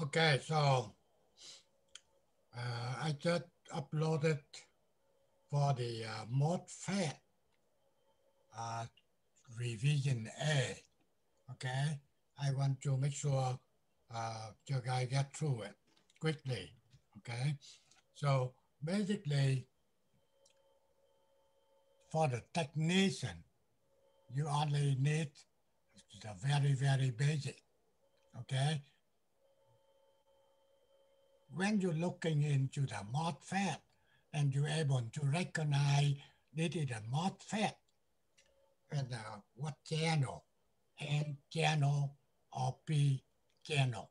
Okay, so I just uploaded for the MOSFET uh, revision A. Okay, I want to make sure you guys get through it quickly. Okay, so basically, for the technician, you only need the very basic. Okay, when you're looking into the MOSFET and you're able to recognize this is a MOSFET and what channel, N channel or P channel.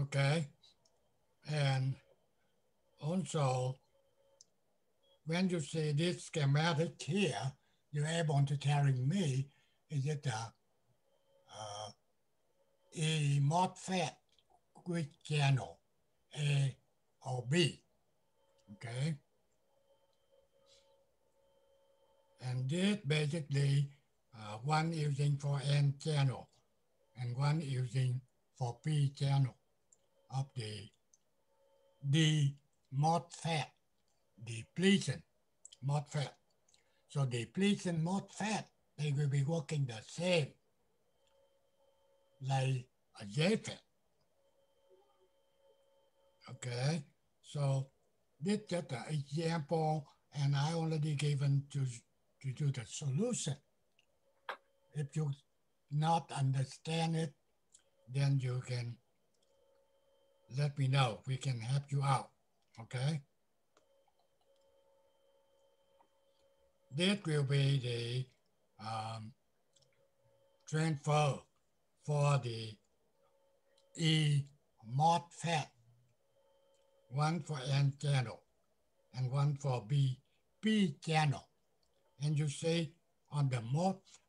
Okay, and also when you see this schematic here, you're able to telling me is it a MOSFET which channel, A or B, okay? And this basically one using for N channel and one using for P channel of the D MOSFET, depletion MOSFET. So depletion MOSFET, they will be working the same like a JFET. Okay, so this just an example, and I already given to do the solution. If you not understand it, then you can let me know. We can help you out. Okay. This will be the transfer for the E MOSFET, one for N channel and one for P channel. And you see on the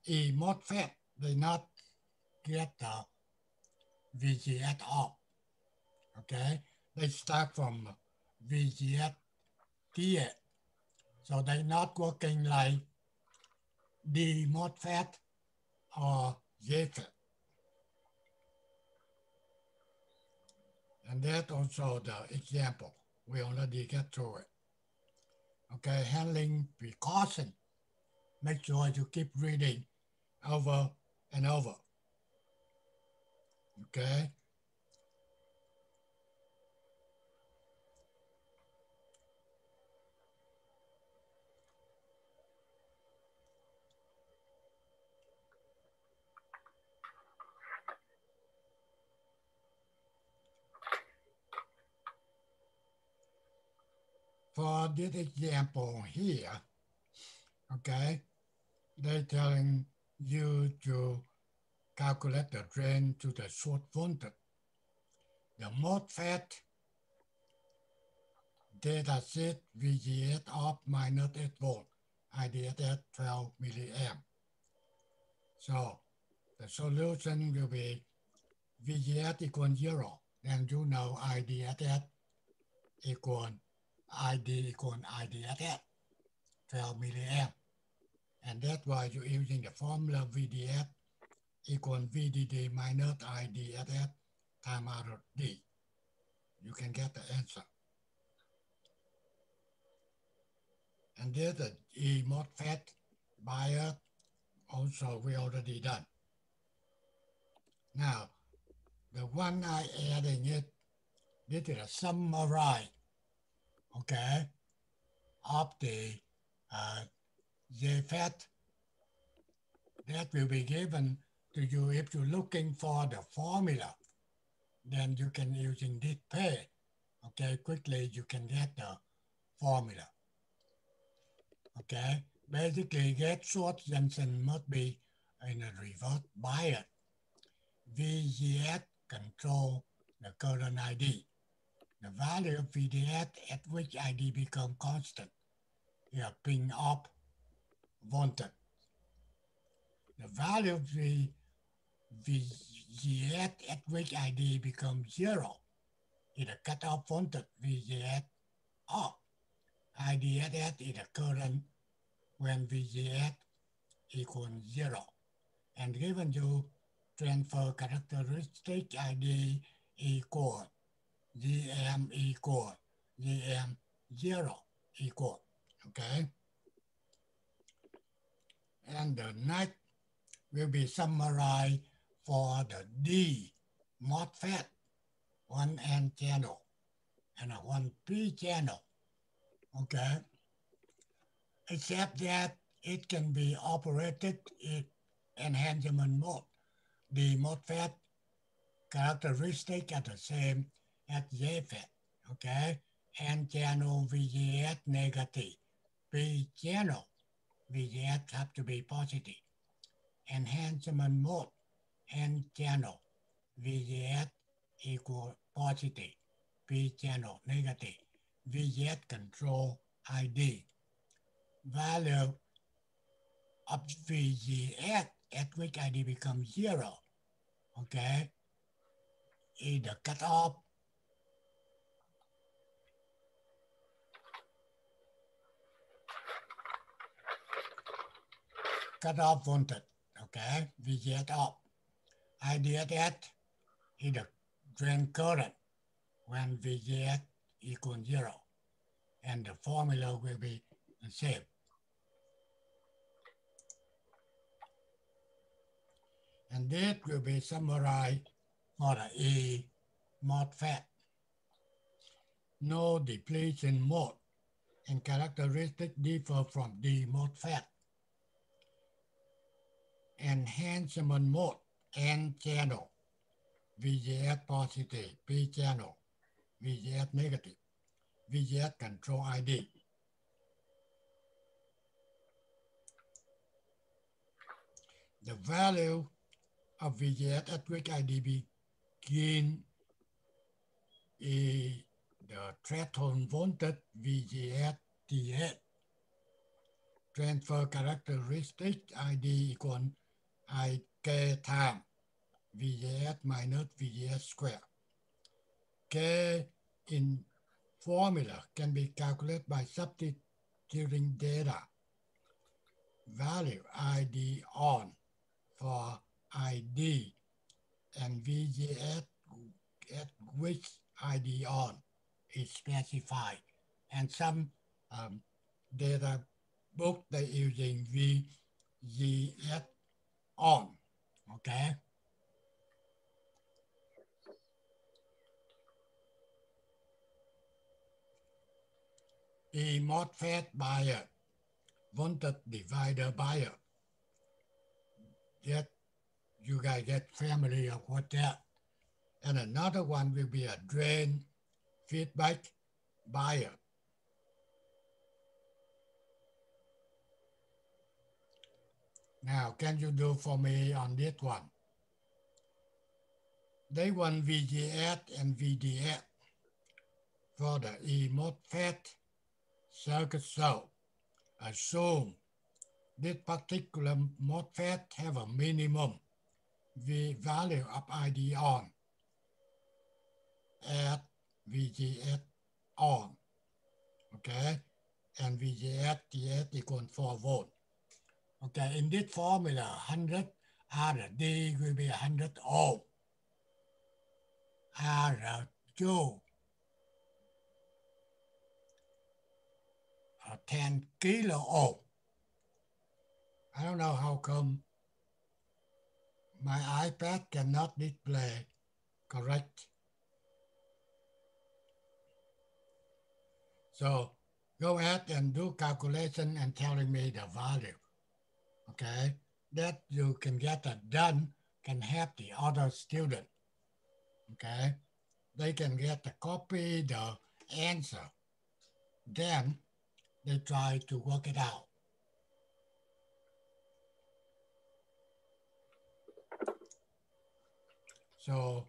E MOSFET, they not get the VGS off. Okay, they start from VGS T8. So they're not working like the MOSFET or JFET. And that also the example. We already get through it. Okay, handling precaution. Make sure you keep reading over and over. Okay. For this example here, okay, they're telling you to calculate the drain to the source voltage. The MOSFET data sheet VGS of minus 8 volt, IDS at 12 milliamp. So the solution will be VGS equal 0, then you know IDS equal ID equal IDS at 12 milliamp. And that's why you're using the formula VDS equal VDD minus IDS time out of D. You can get the answer. And there's the E MOSFET bias also we already done. Now, the one I adding it, this is a summary, okay, of the JFET that will be given to you if you're looking for the formula. Then you can using this page, okay, quickly you can get the formula. Okay, basically get source junction must be in a reverse bias. VGS control the current ID. The value of VDS at which ID become constant. Here, ping up voltage. The value of the VGS at which ID becomes 0. is the cutoff voltage VGS off. IDSS is the current when VGS equals 0. And given you transfer characteristic ID equal GM equal GM0 equal, okay? And the next will be summarized for the D MOSFET, one N channel and a one P channel, okay? Except that it can be operated in enhancement mode. The MOSFET characteristic are the same as JFET, okay? N channel VGS negative, P channel VGS have to be positive. Enhancement mode, N channel VGS equal positive, P channel negative. VGS control ID. Value of VGS at which ID becomes 0, okay, is the cutoff voltage, okay, VGS off. IDSS is the drain current when VGS equals 0, and the formula will be the same. And this will be summarized for the E MOSFET. No depletion mode and characteristics differ from D MOSFET. Enhancement mode, N channel, VGS positive, P channel, VGS negative, VGS control ID. The value of VGS at which ID begin is the threshold voltage VGS TH. Transfer characteristic ID equal IK times VGS minus VGS square. K in formula can be calculated by substituting data. Value ID on for ID and VGS at which ID on is specified. And some data book they using VGS on, okay? The MOSFET bias, voltage divider bias. Yet you guys get familiar with that. And another one will be a drain feedback bias. Now, can you do for me on this one? They want VGS and VDS for the MOSFET circuit. So assume this particular MOSFET have a minimum value of ID on at VGS on, okay? And VGS TS equals 4 volt. Okay, in this formula, 100 RD will be 100 ohm. R2 10 kilo ohm. I don't know how come my iPad cannot display correct. So go ahead and do calculation and telling me the value, okay? That you can get that done can help the other student, okay? They can get the copy, the answer. Then they try to work it out. So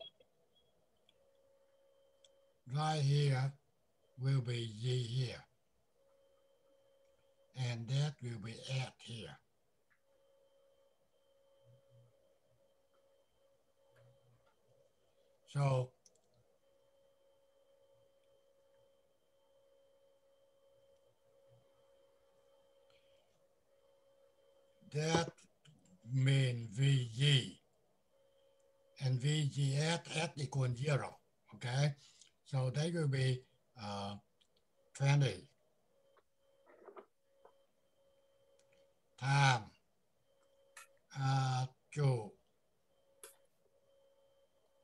right here will be Z here. And that will be at here. So that mean VG. And VGS equals 0. Okay? So that will be 20 times 2.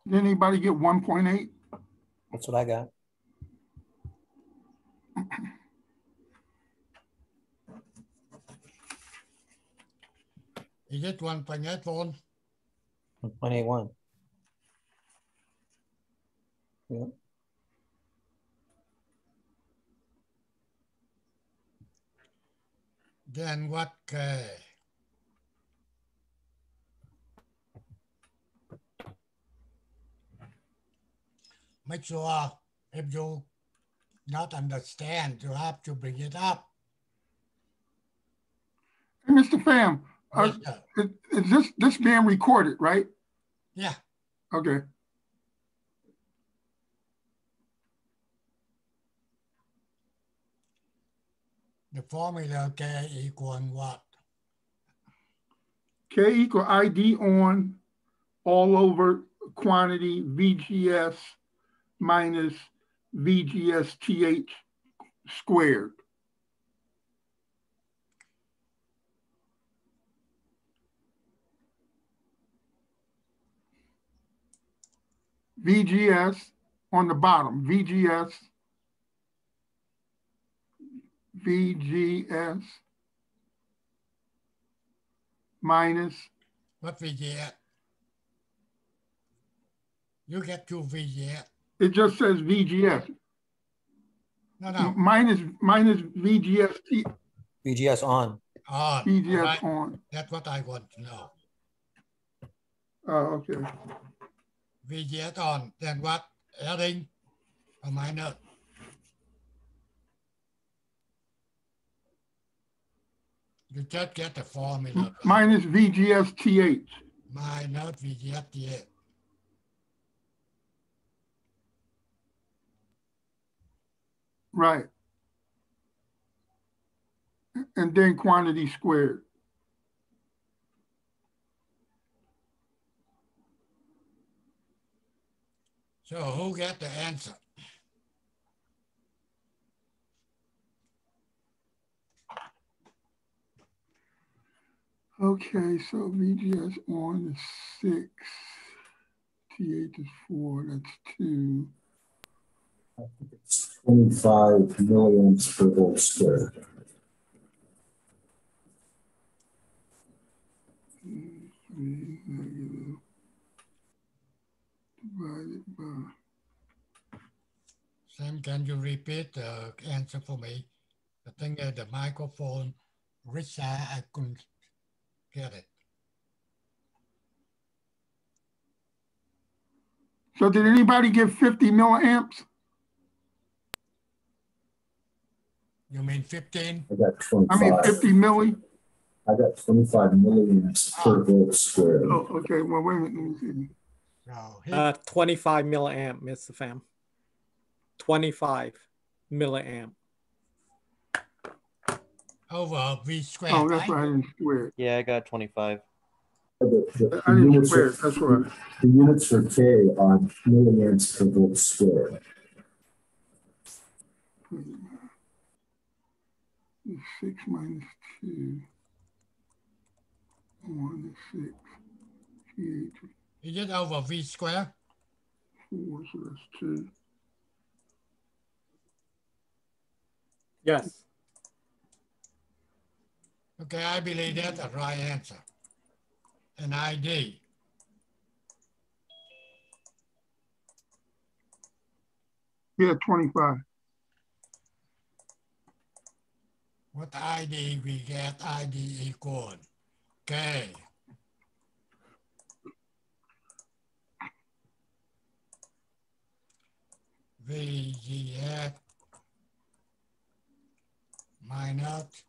Did anybody get 1.8? That's what I got. Is it 1.8 volt? 1.81. Yeah. Then what K? Make sure if you not understand, you have to bring it up. Hey, Mr. Pham, Yes, is this being recorded, right? yeah. Okay. The formula K equal what? K equal ID on all over quantity VGS minus VGSTH squared. VGS on the bottom, VGS minus. What VGS? You get 2 VGS. It just says VGS. No. Minus VGST. VGS on. On. VGS right? on. That's what I want to know. Oh, okay. VGS on. Then what? Adding or minus? You just get the formula. Minus VGSTH. Minus VGS. Right. And then quantity squared. So who get the answer? Okay, so VGS on is 6. TH is 4. That's 2. I think it's 25 milliamps per volt squared. Divided by. Sam, can you repeat the answer for me? The thing is the microphone, Richard, I couldn't get it. So did anybody get 50 milliamps? You mean 15? I got 25. I mean 50 milli? I got 25 milliamps per volt squared. Oh, okay. Well, wait a minute. Let me see. So 25 milliamp, Mr. Pham. 25 milliamp. over V squared. Oh, that's right. I didn't square it. Yeah, I got 25. I didn't square it. That's right. The units for K are milliamps per volt squared. 6 minus 2. 1 is 6. TH Is it over V squared? 4, so that's 2. Yes. Okay, I believe that's the right answer. And ID. Yeah, 25. What ID we get? ID equal K. VGF minus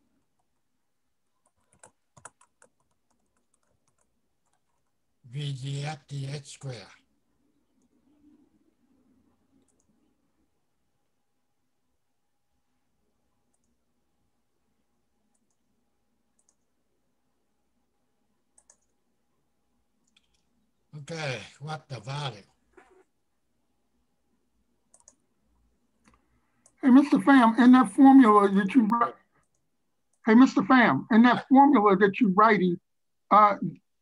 VGF TH square. Okay, what the value? Hey, Mr. Pham, in that formula that you write, hey, Mr. Pham, in that formula that you're writing, that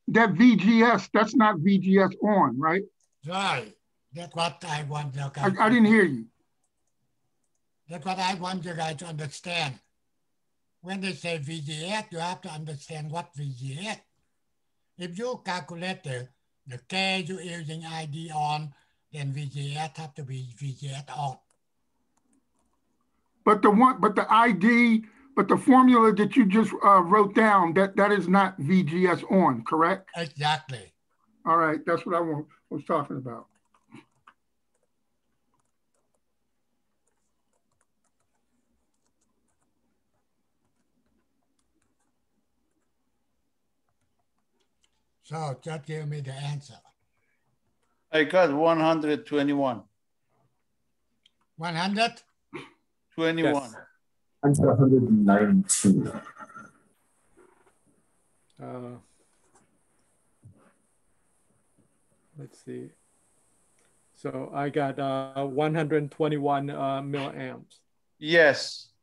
VGS, that's not VGS on, right? Right. That's what I want you guys. I didn't hear you. That's what I want you guys to understand. When they say VGS, you have to understand what VGS. If you calculate the K you're using ID on, then VGS have to be VGS on. But the ID, but the formula that you just wrote down, that is not VGS on, correct? Exactly. All right, that's what I was talking about. So just give me the answer. I got 121. 100? 21. Yes. I got 192. Let's see. So I got 121 milliamps. Yes.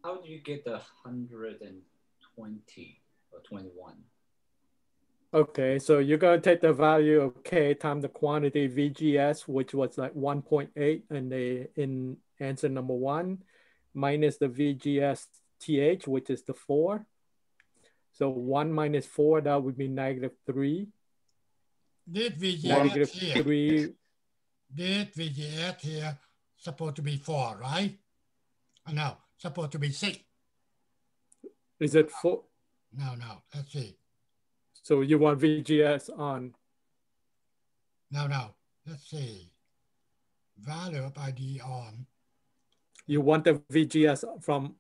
How do you get the 120 or 21? Okay, so you're going to take the value of K times the quantity VGS, which was like 1.8 in answer number 1, minus the VGS TH, which is the 4. So 1 minus 4, that would be -3. Did Negative VGS here? 3. Did VGS here supposed to be 4, right? Oh, no, supposed to be 6. Is it 4? No, let's see. So you want VGS on? No, let's see. Value of ID on. You want the VGS from?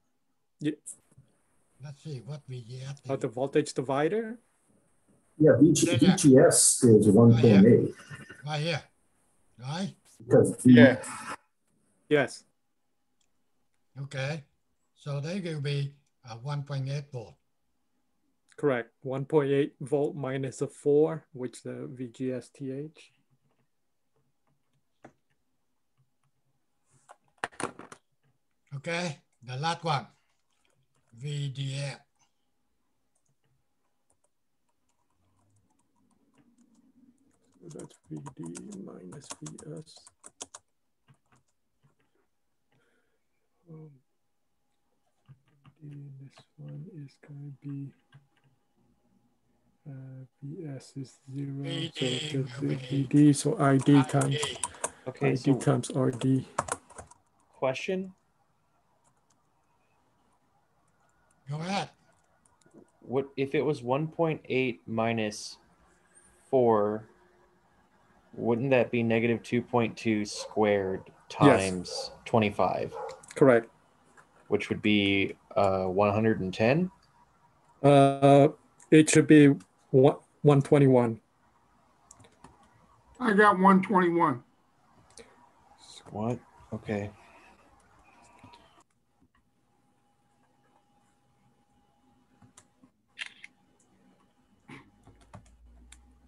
Let's see what VGS The voltage divider? Yeah, VGS is 1.8. Right here, right? Because Yeah. Yes. Okay, so they will be 1.8 volt. Correct. 1.8 volt minus a 4, which the VGS TH. Okay, the last one, VDF. That's VD minus VS. This one is going to be VS is 0, VD so that's will be VD, so ID times Okay, ID so times RD. question, Go ahead. what if it was 1.8 minus 4, wouldn't that be negative 2.2 squared times 25, Correct. which would be 110? It should be 121. I got 121. What? Okay.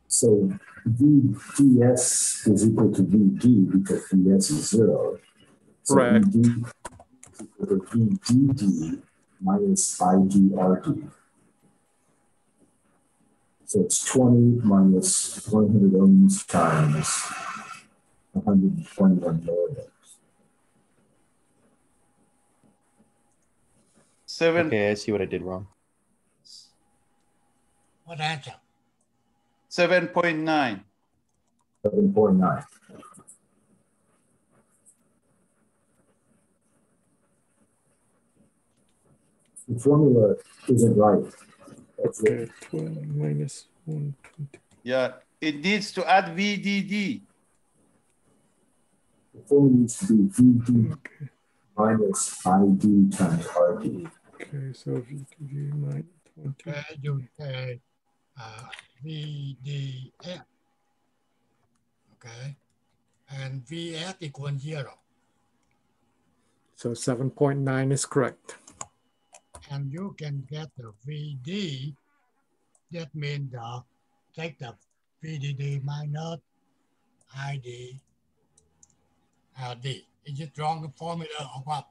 So VGS is equal to VD because VS is 0. So Correct. VD is equal to VDD minus IDRD. So it's 20 minus 100 ohms times 121 milliamps. 7. Okay, I see what I did wrong. What answer? 7.9. 7.9. The formula isn't right. That's Okay, it. 12 minus 120. Yeah, it needs to add VDD. The formula needs to be VD Okay. minus ID times RD. Okay, so VDV minus 20. Okay, you say VDF. Okay, and Vs equal 0. So 7.9 is correct. And you can get the Vd. That means take the VDD minus ID RD. Is it wrong formula or what?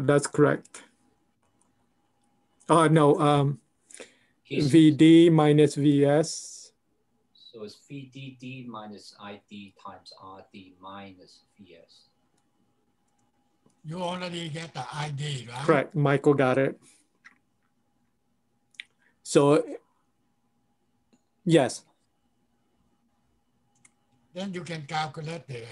That's correct. No, He's- VD minus VS. So it's VDD minus ID times RD minus VS. You already get the ID, right? Correct. Michael got it. So, yes. Then you can calculate the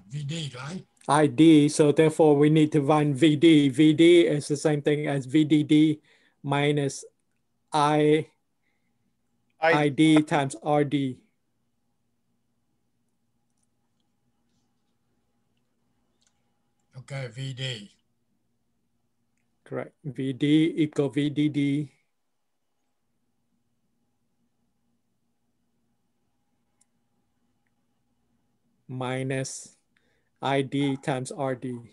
VD, right? ID. So therefore, we need to find VD. VD is the same thing as VDD minus ID times RD. Okay, VD. Correct. VD equal VDD minus ID times RD.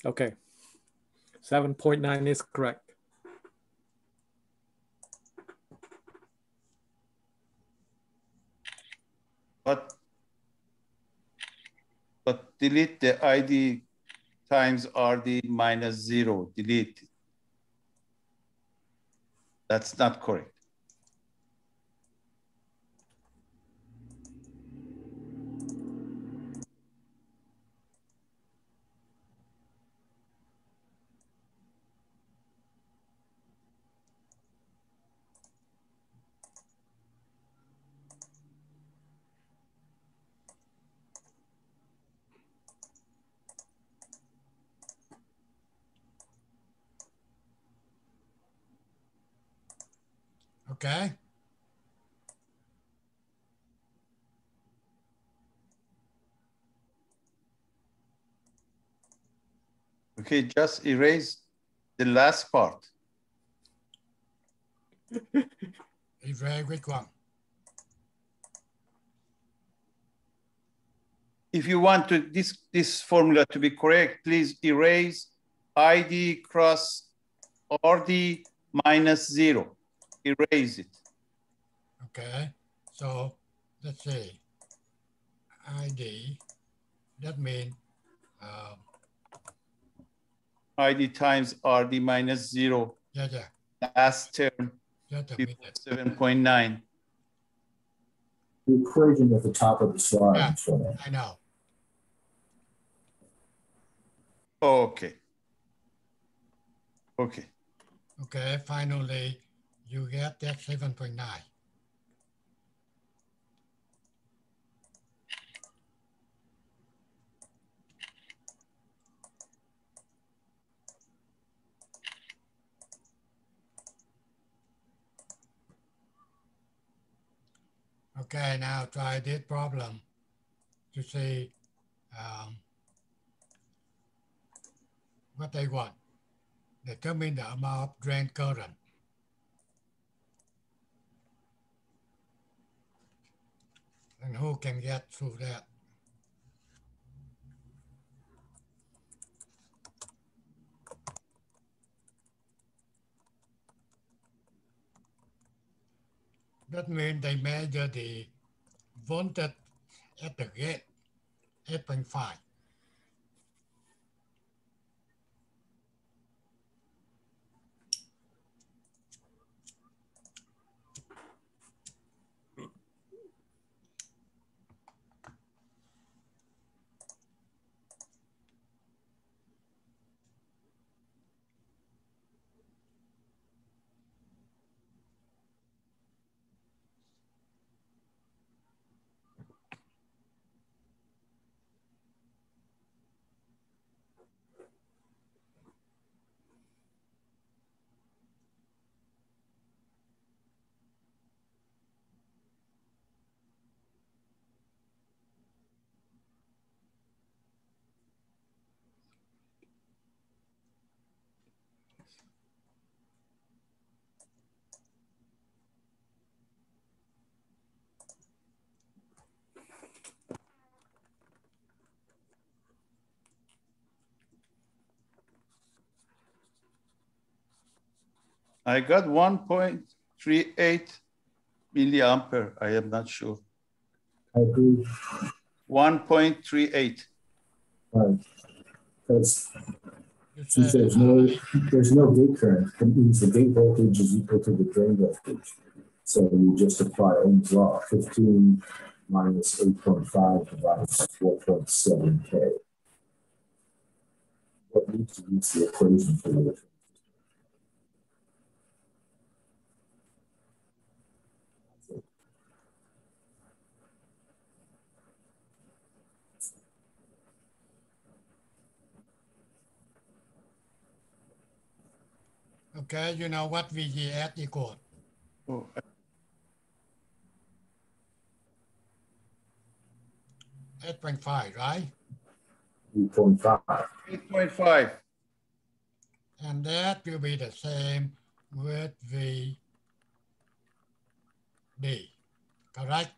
Okay. 7.9 is correct. But delete the ID times RD minus 0. Delete it. That's not correct. Okay. Okay, just erase the last part. A very quick one. If you want to this formula to be correct, please erase ID cross RD minus 0. Erase it. Okay. So let's see. ID. That means ID times RD minus 0. yeah. Last term, Just a minute. 7.9. The equation at the top of the slide. Yeah, So I know. Okay. Okay. Okay, finally, you get that 7.9. Okay, now try this problem to see what they want. Determine the amount of drain current. And who can get through that? That means they measure the voltage at the gate, 8.5. I got 1.38 milliampere. I am not sure. I agree. 1.38. Because You since say there's no gate current, it means the gate voltage is equal to the drain voltage. So you just apply Ohm's law, 15 minus 8.5 divided by 4.7 K. What needs to use the equation for the okay, you know what VGS equals? Oh, 8.5, right? 8.5. 8.5. And that will be the same with VD, correct?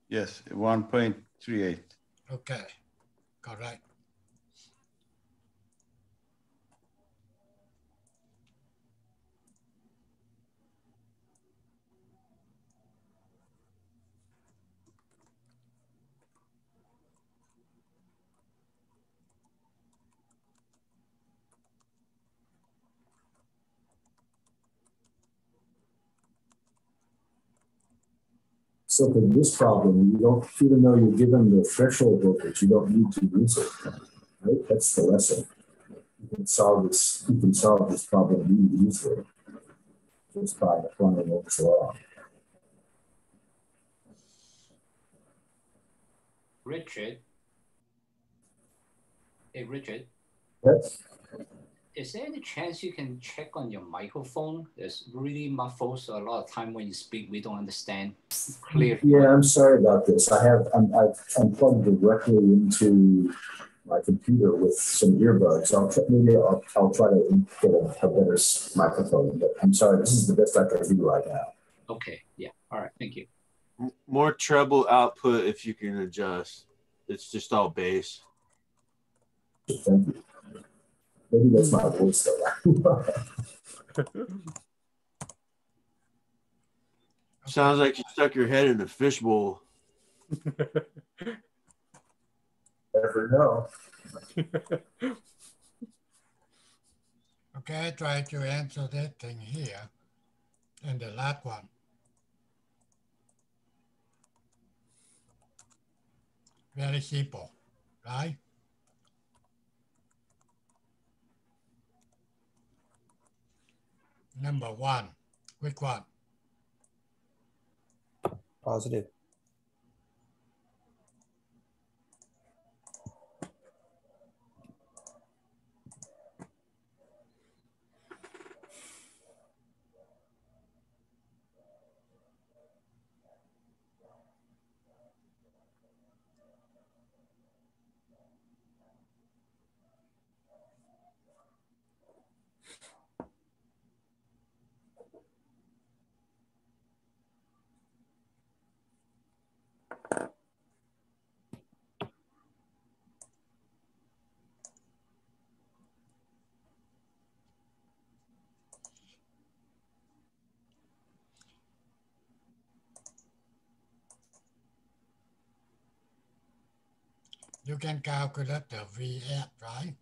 Yes, 1.38. Okay, correct. So for this problem, you don't, even though you're given the threshold voltage, you don't need to use it. Right? That's the lesson. You can solve this problem really easily just by applying Ohm's law. Richard. Hey, Richard. Yes. Is there any chance you can check on your microphone? It's really muffled, so a lot of time when you speak, we don't understand clearly. Yeah, I'm sorry about this. I'm plugged directly into my computer with some earbuds. I'll try to get a better microphone, but I'm sorry. This is the best I can do right now. Okay, yeah, all right, thank you. More treble output if you can adjust. It's just all bass. Thank you. Maybe that's my voice though. Sounds like you stuck your head in a fishbowl. Never know. Okay, try to answer that thing here. And the last one. Very simple, right? Number one, which one? Positive. You can calculate the VS, right?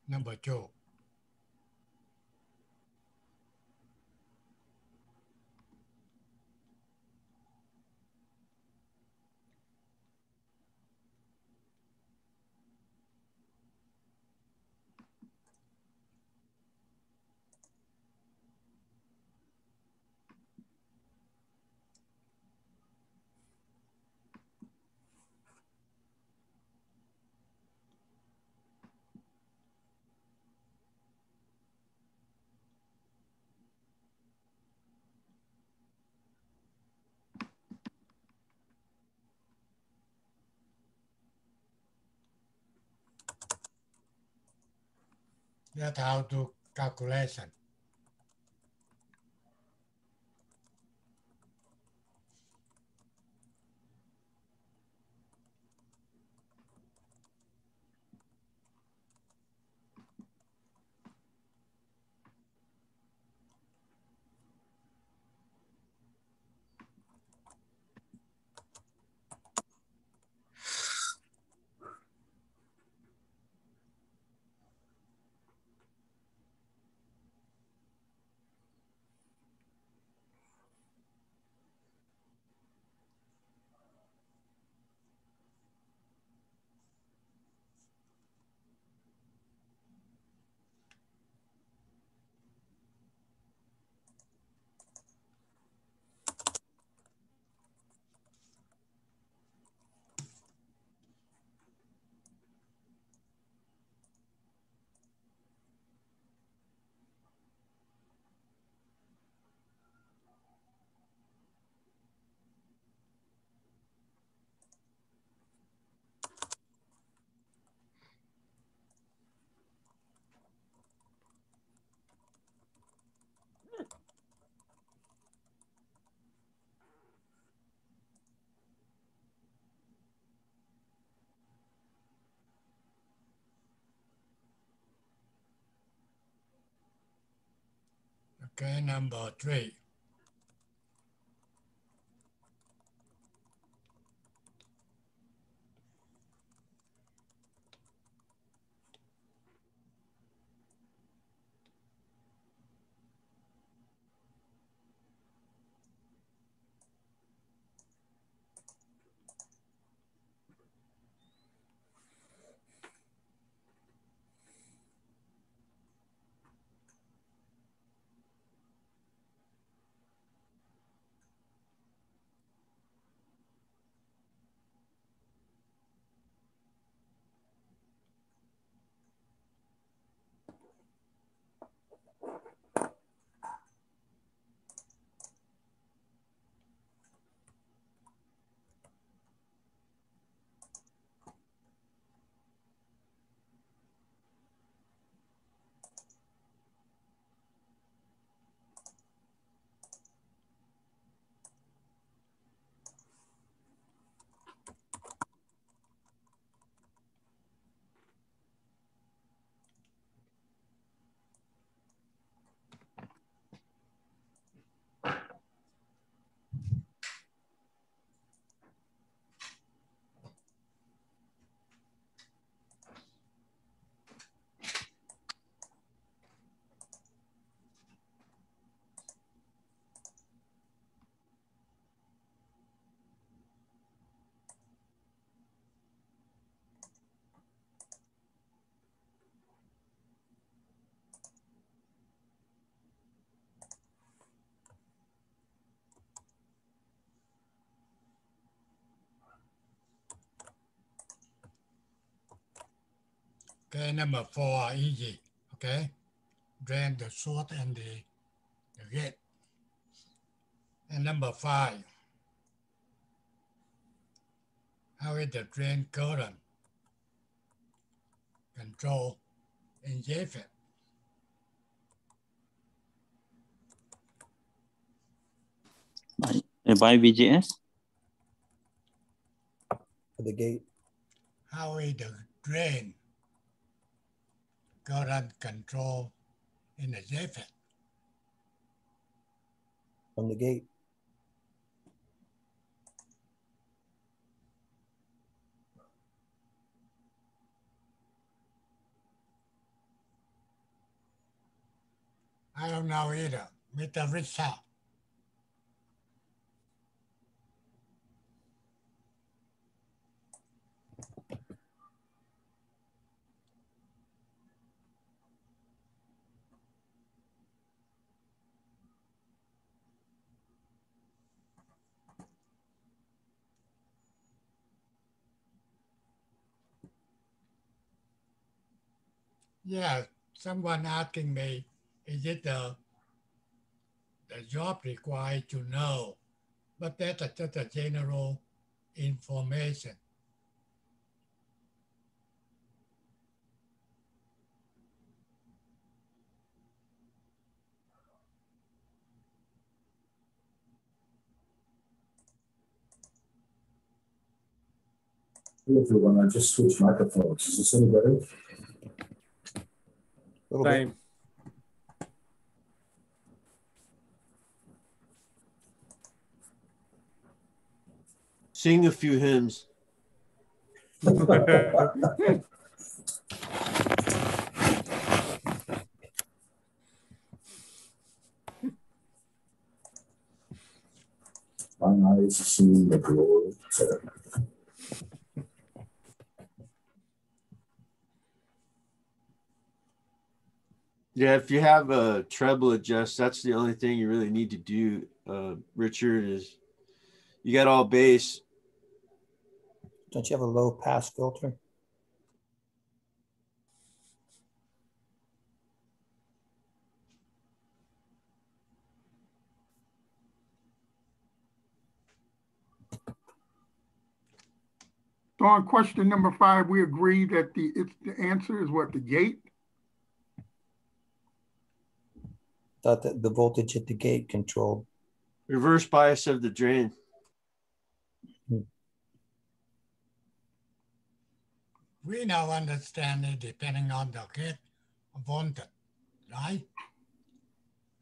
Number two. That's how to calculation. Okay, number 3. Okay, number 4, easy. Okay, drain the source and the gate. And number 5, how is the drain current control in JFET? By VGS? For the gate. How is the drain current control in the JFET? From the gate. I don't know either. Mr. Richard. Yeah, someone asking me, is it the job required to know? But that's just a general information. Everyone, I just switched microphones. Is this any better? Same. Sing a few hymns. My eyes see the glory. Yeah, if you have a treble adjust, that's the only thing you really need to do, Richard, is you got all bass. Don't you have a low pass filter? So on question number 5, we agree that the answer is what, the gate? Thought that the voltage at the gate controlled. Reverse bias of the drain. We now understand it depending on the gate voltage, right?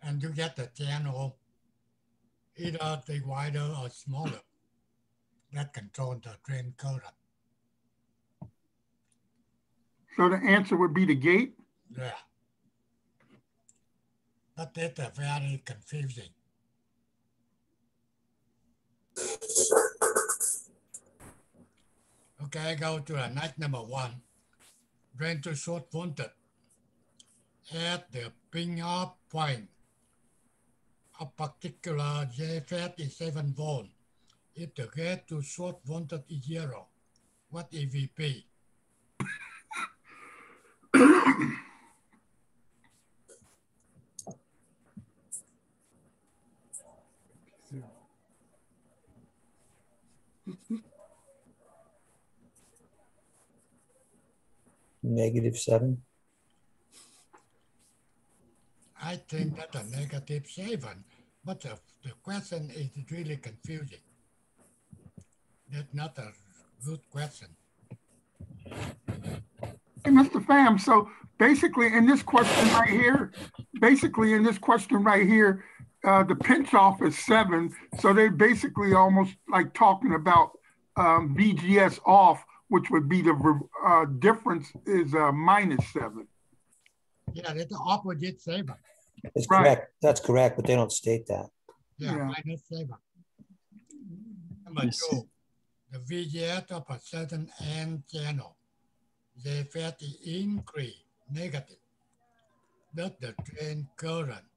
And you get the channel either the wider or smaller that control the drain current. So the answer would be the gate? Yeah. But it's very confusing. Okay, go to the next number 1. Drain to short voltage at the pin-off point. A particular JFET is 7 volt. If the gate to short voltage is 0, what is VP? -7. I think that's a -7, but the question is really confusing. That's not a good question. Hey, Mr. Pham, so basically in this question right here, the pinch off is 7. So they basically almost like talking about VGS off, which would be the difference is -7. Yeah, that's the opposite 7. It's Right. correct. That's correct, but they don't state that. Yeah, Yeah. -7. Number 2, the VGS of a certain N channel, JFET increase negative. Does the drain current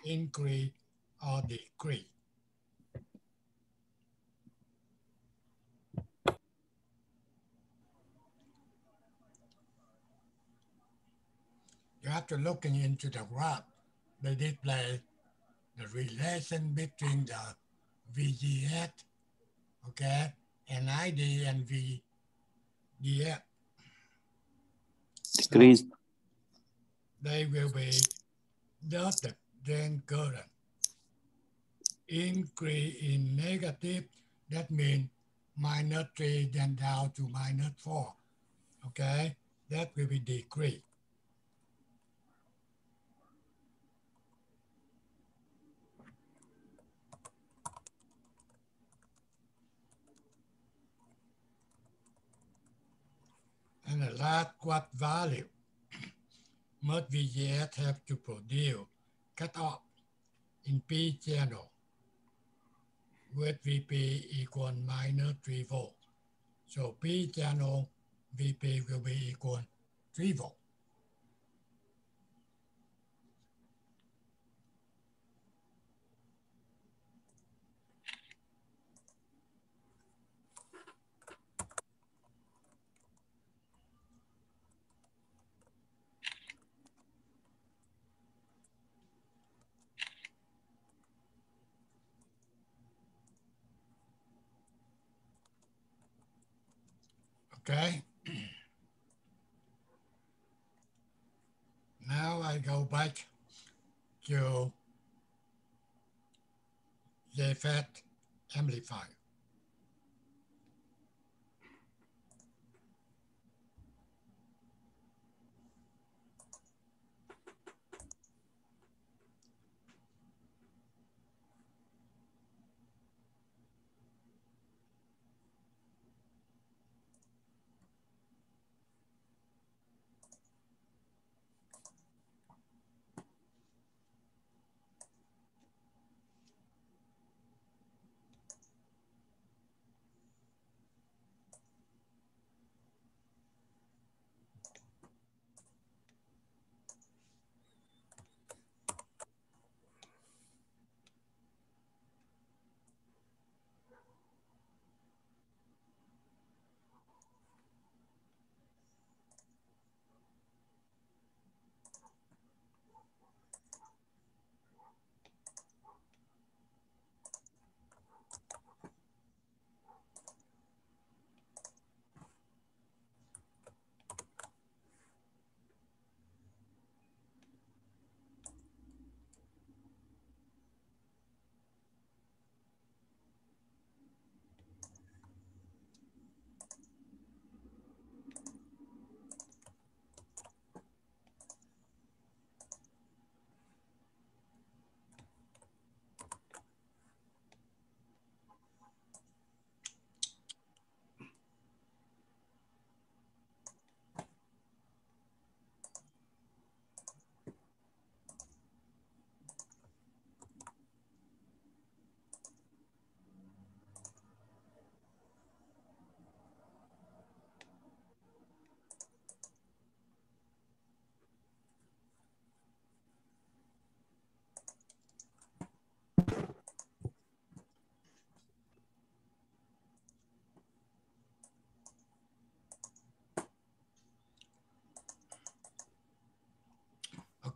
increase or decrease? You have to look into the graph. They display the relation between the VGS, okay, and ID and VGS. Decrease. So they will be, does the drain current increase in negative? That means -3 then down to -4, okay? That will be decrease. And the last what value must VGS have to produce cutoff in P channel with VP equal -3 volt. So P channel VP will be equal 3 volt. Okay. Now I go back to JFET amplifier.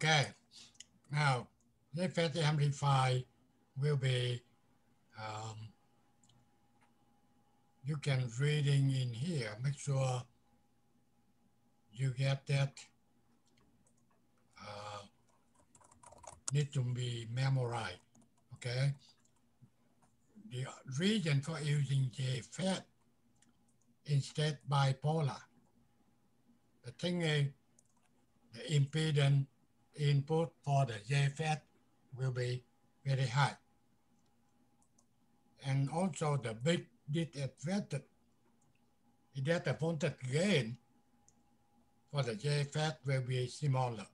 Okay, now JFET amplifier will be, you can reading in here, make sure you get that, need to be memorized, okay? The reason for using JFET instead bipolar, the thing is, the impedance input for the JFET will be very high. And also the big disadvantage is that the voltage gain for the JFET will be smaller.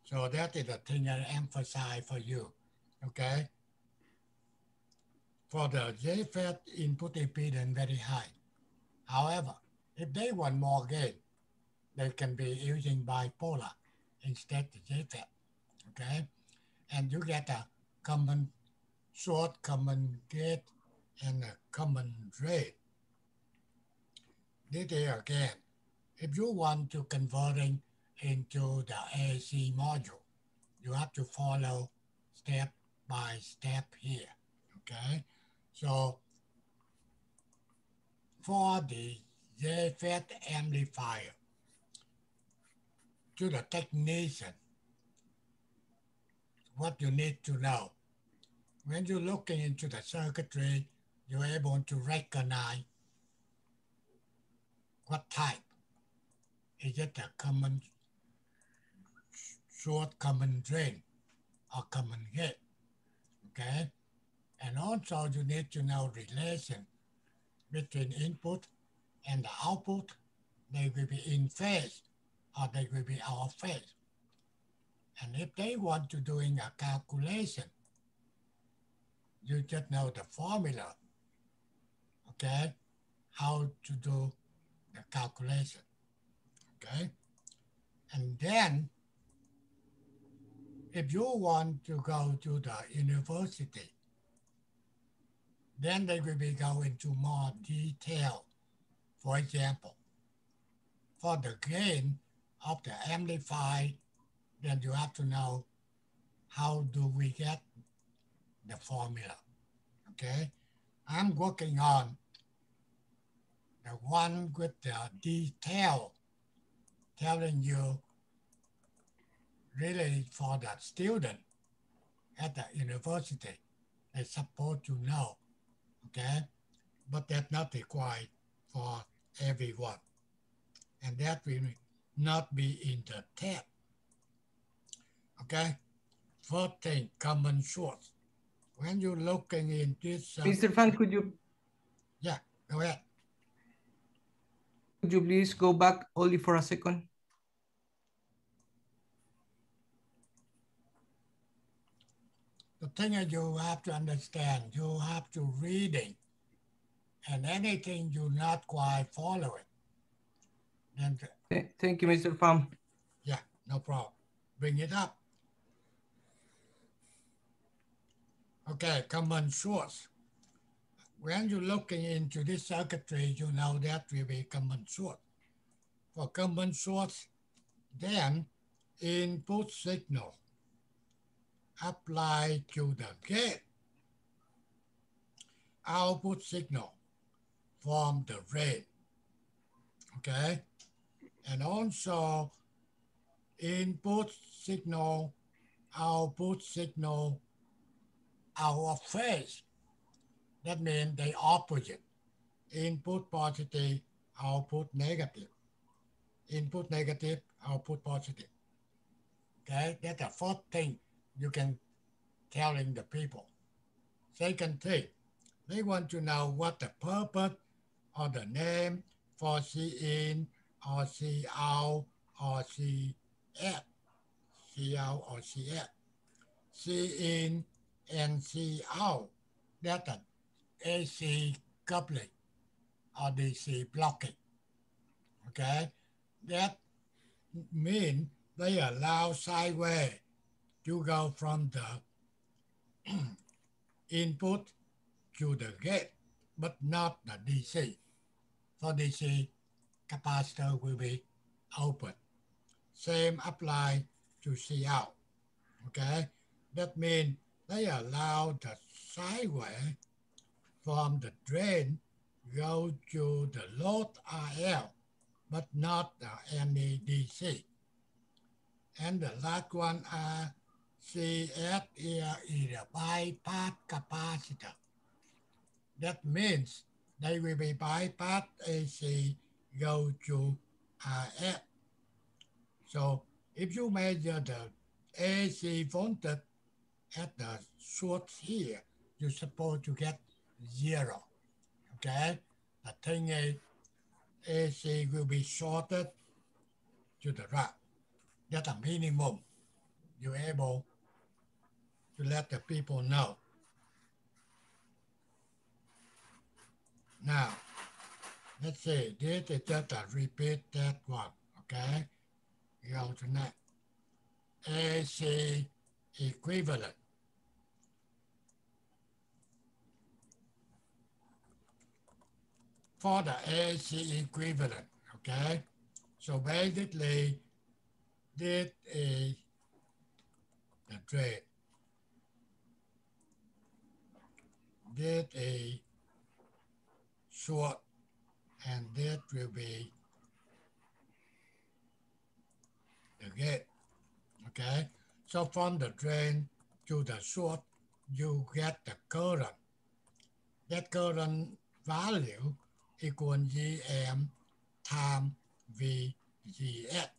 So that is the thing I emphasize for you, okay? For the JFET input impedance very high. However, if they want more gain, they can be using bipolar instead of JFET, okay? And you get a common source, common gate, and a common drain. This is again, if you want to converting into the AC module, you have to follow step by step here, okay? So for the JFET amplifier, to the technician, what you need to know, when you're looking into the circuitry, you're able to recognize what type. Is it a common source, common drain, or common gate, okay? And also you need to know relation between input and the output. They will be in phase or they will be out of phase. And if they want to doing a calculation, you just know the formula, okay? How to do the calculation, okay? And then if you want to go to the university, then they will be going into more detail. For example, for the gain of the amplifier, then you have to know how do we get the formula, okay? I'm working on the one with the detail telling you really for the student at the university, they're supposed to know, okay? But that's not required for everyone. And that will not be in the tab, okay? First thing, common source. When you're looking in this... Mr. Fan, could you... Yeah, go ahead. Could you please go back only for a second? The thing is you have to understand, you have to reading, and anything you not quite follow it. Then, thank you, Mr. Pham. Yeah, no problem. Bring it up. Okay, common source. When you're looking into this circuitry, you know that will be common source. For common source, then input signal apply to the gate. Output signal from the drain, okay? And also input signal, output signal out of phase. That means they opposite. Input positive, output negative. Input negative, output positive. Okay, that's the first thing you can telling the people. Second thing, they want to know what the purpose or the name for C in or C out or C F. C out or C F. C in and C out. That's an AC coupling or DC blocking. Okay? That means they allow sideways to go from the input to the gate, but not the DC. For DC, capacitor will be open. Same apply to see out. Okay, that means they allow the sideway from the drain go to the load RL, but not the NEDC. And the last one RCS is the bypass capacitor. That means they will be bypass AC go to RF. So if you measure the AC voltage at the source here, you're supposed to get 0. Okay? The thing is, AC will be shorted to the right. That's a minimum. You're able to let the people know. Now, let's see, this is just a repeat that one, okay? Go to next. AC equivalent. For the AC equivalent, okay? So basically, this is the drain. This is short, and this will be the gate, okay? So from the drain to the short, you get the current. That current value equal GM times VGS,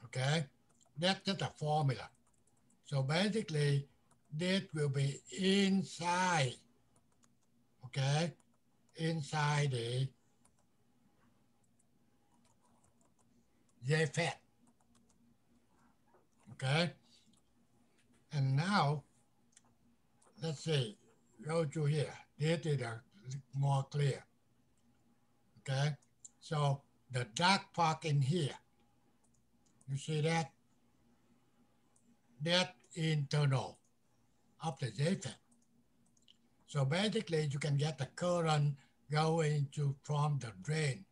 okay? That's just a formula. So basically, this will be inside, okay? Inside the JFET, okay? And now, let's see, go to here. This is more clear, okay? So the dark part in here, you see that? That internal of the JFET. So basically, you can get the current going from the drain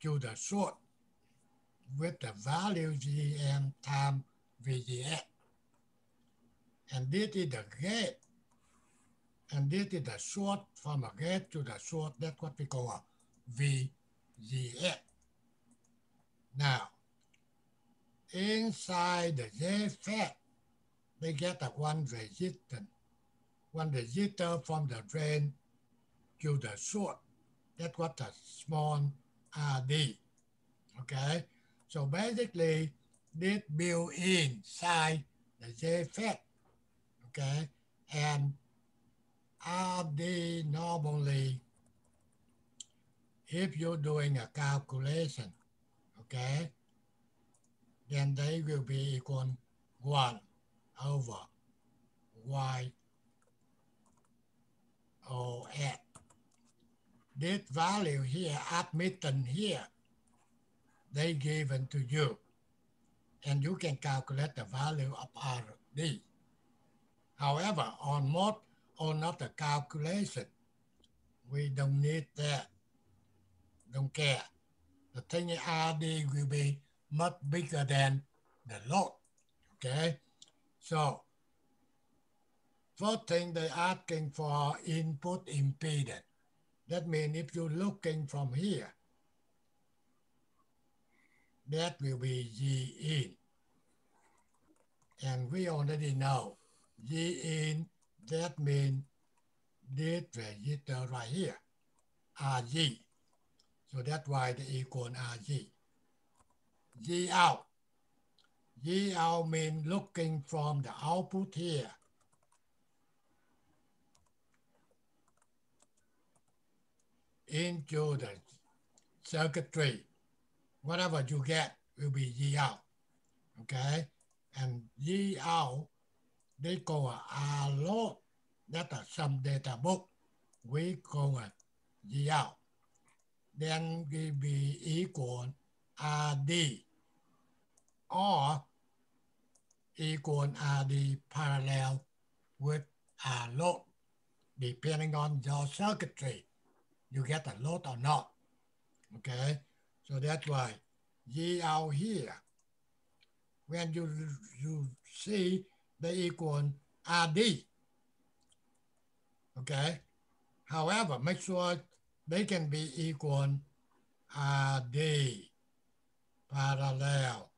to the source with the value GM times VGS. And this is the gate. And this is the source from a gate to the source. That's what we call a VGS. Now, inside the JFET, they get a one resistance. One resistor from the drain to the source. That's what a small RD. Okay? So basically, this built inside the JFET. Okay? And RD normally, if you're doing a calculation, okay, then they will be equal 1 over Y OS. This value here, admittance here, they given to you. And you can calculate the value of RD. However, on most or not the calculation, we don't need that. Don't care. The thing is RD will be much bigger than the load. Okay? So, first thing they're asking for input impedance. That means if you're looking from here, that will be G in. And we already know G in, that means this resistor right here, RG. So that's why they equal RG. G out. G out means looking from the output here into the circuitry. Whatever you get will be G out. Okay? And G out, they call a load. That's some data book. We call it G out. Then will be equal RD or equal RD parallel with a load, depending on your circuitry. You get a load or not. Okay? So that's why G out here when you see they equal RD. Okay. However, make sure they can be equal RD parallel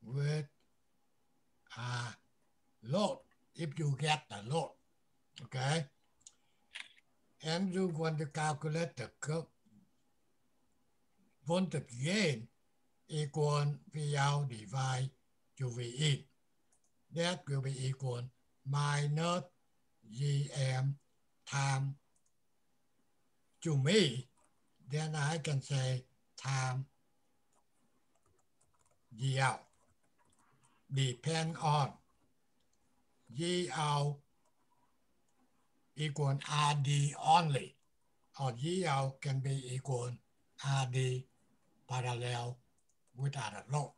with load if you get the load. Okay. And you want to calculate the curve voltage gain equal V out divided to V in. That will be equal minus GM time to me. Then I can say time G out. Depend on G out equal RD only, or G out can be equal RD parallel with other load.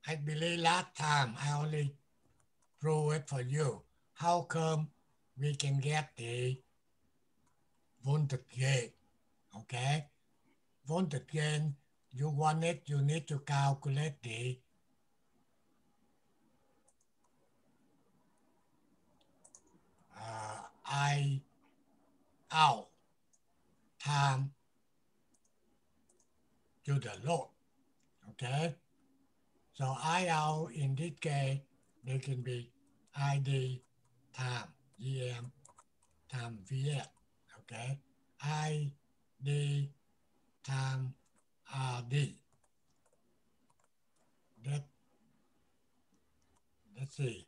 I believe last time I only prove it for you. How come we can get the voltage gain? Okay, voltage gain, you want it, you need to calculate the I out time to the load. Okay, so I out in this case, they can be ID time GM time VS. Okay, ID time RD. Let's see.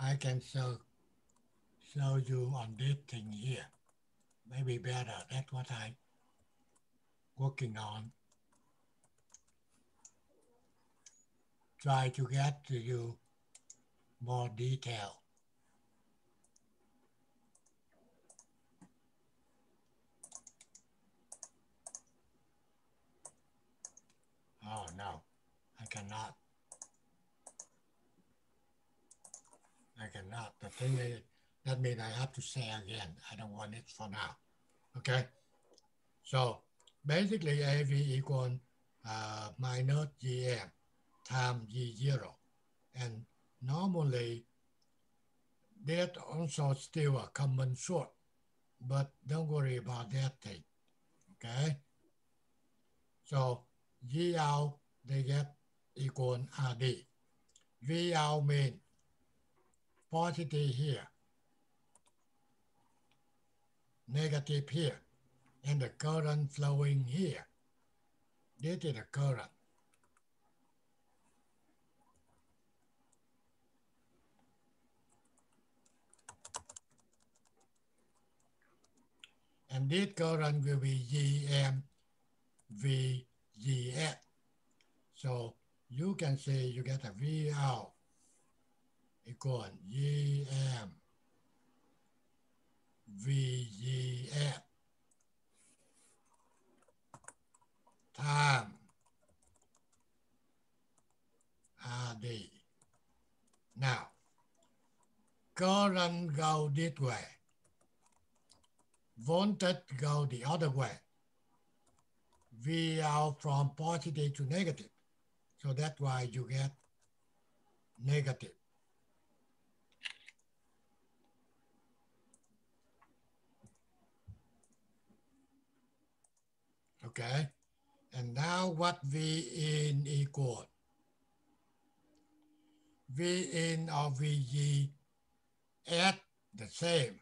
I can show you on this thing here. Maybe better. That's what I'm working on. Try to get to you more detail. Oh no, I cannot. I cannot. The thing is, that means I have to say again. I don't want it for now. Okay. So basically, AV equal minus GM times G0. And normally, that also still a common sort, but don't worry about that thing. Okay. So G out, they get equal RD. V out means positive here, negative here, and the current flowing here. This is the current. And this current will be GM VGS. So you can say you get a V out equal GM VGS time RD. Now, current go this way. Voltage go the other way. V out from positive to negative. So that's why you get negative. Okay. And now what V in equal? V in or VG at the same.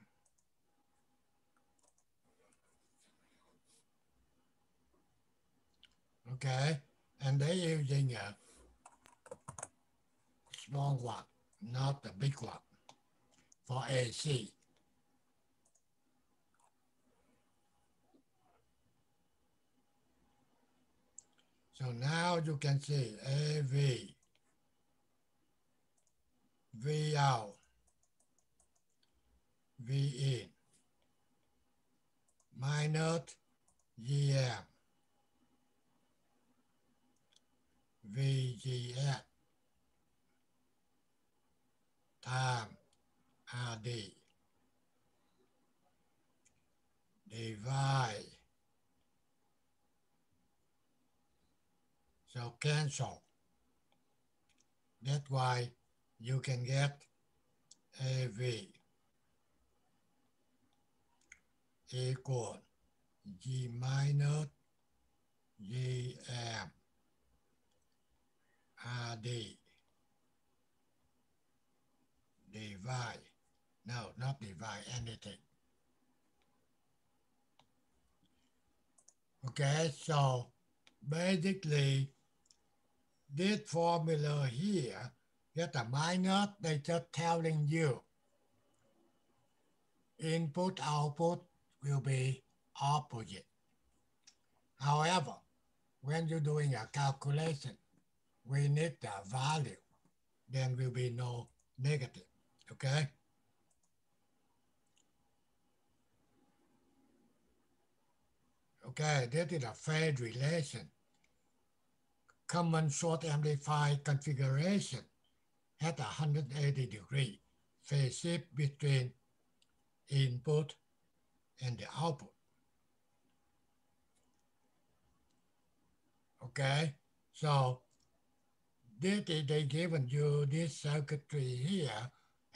Okay. And they're using a small one, not the big one for AC. So now you can see AV, V out, V in, minus GM, VGS, time RD, divide So cancel. That's why you can get AV equal G minus GM RD divide. No, not divide anything. Okay, so basically this formula here, get a minus, they just telling you input output will be opposite. However, when you're doing a calculation, we need the value, then will be no negative, okay? Okay, this is a phase relation. Common source amplifier configuration at 180 degree phase shift between input and the output. Okay, so they given you this circuitry here,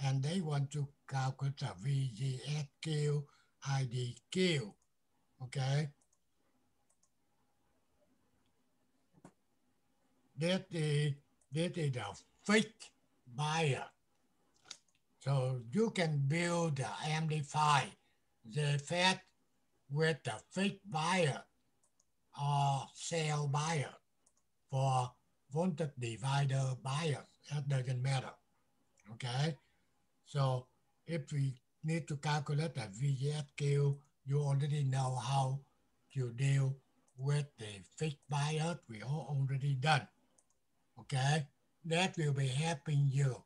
and they want to calculate the VGSQ, IDQ. Okay, that is the fixed bias. So you can build the amplifier, JFET with the fixed bias or cell bias for voltage divider bias. That doesn't matter. Okay, so if we need to calculate the VGSQ, you already know how to deal with the fixed bias. We all already done. Okay, that will be helping you.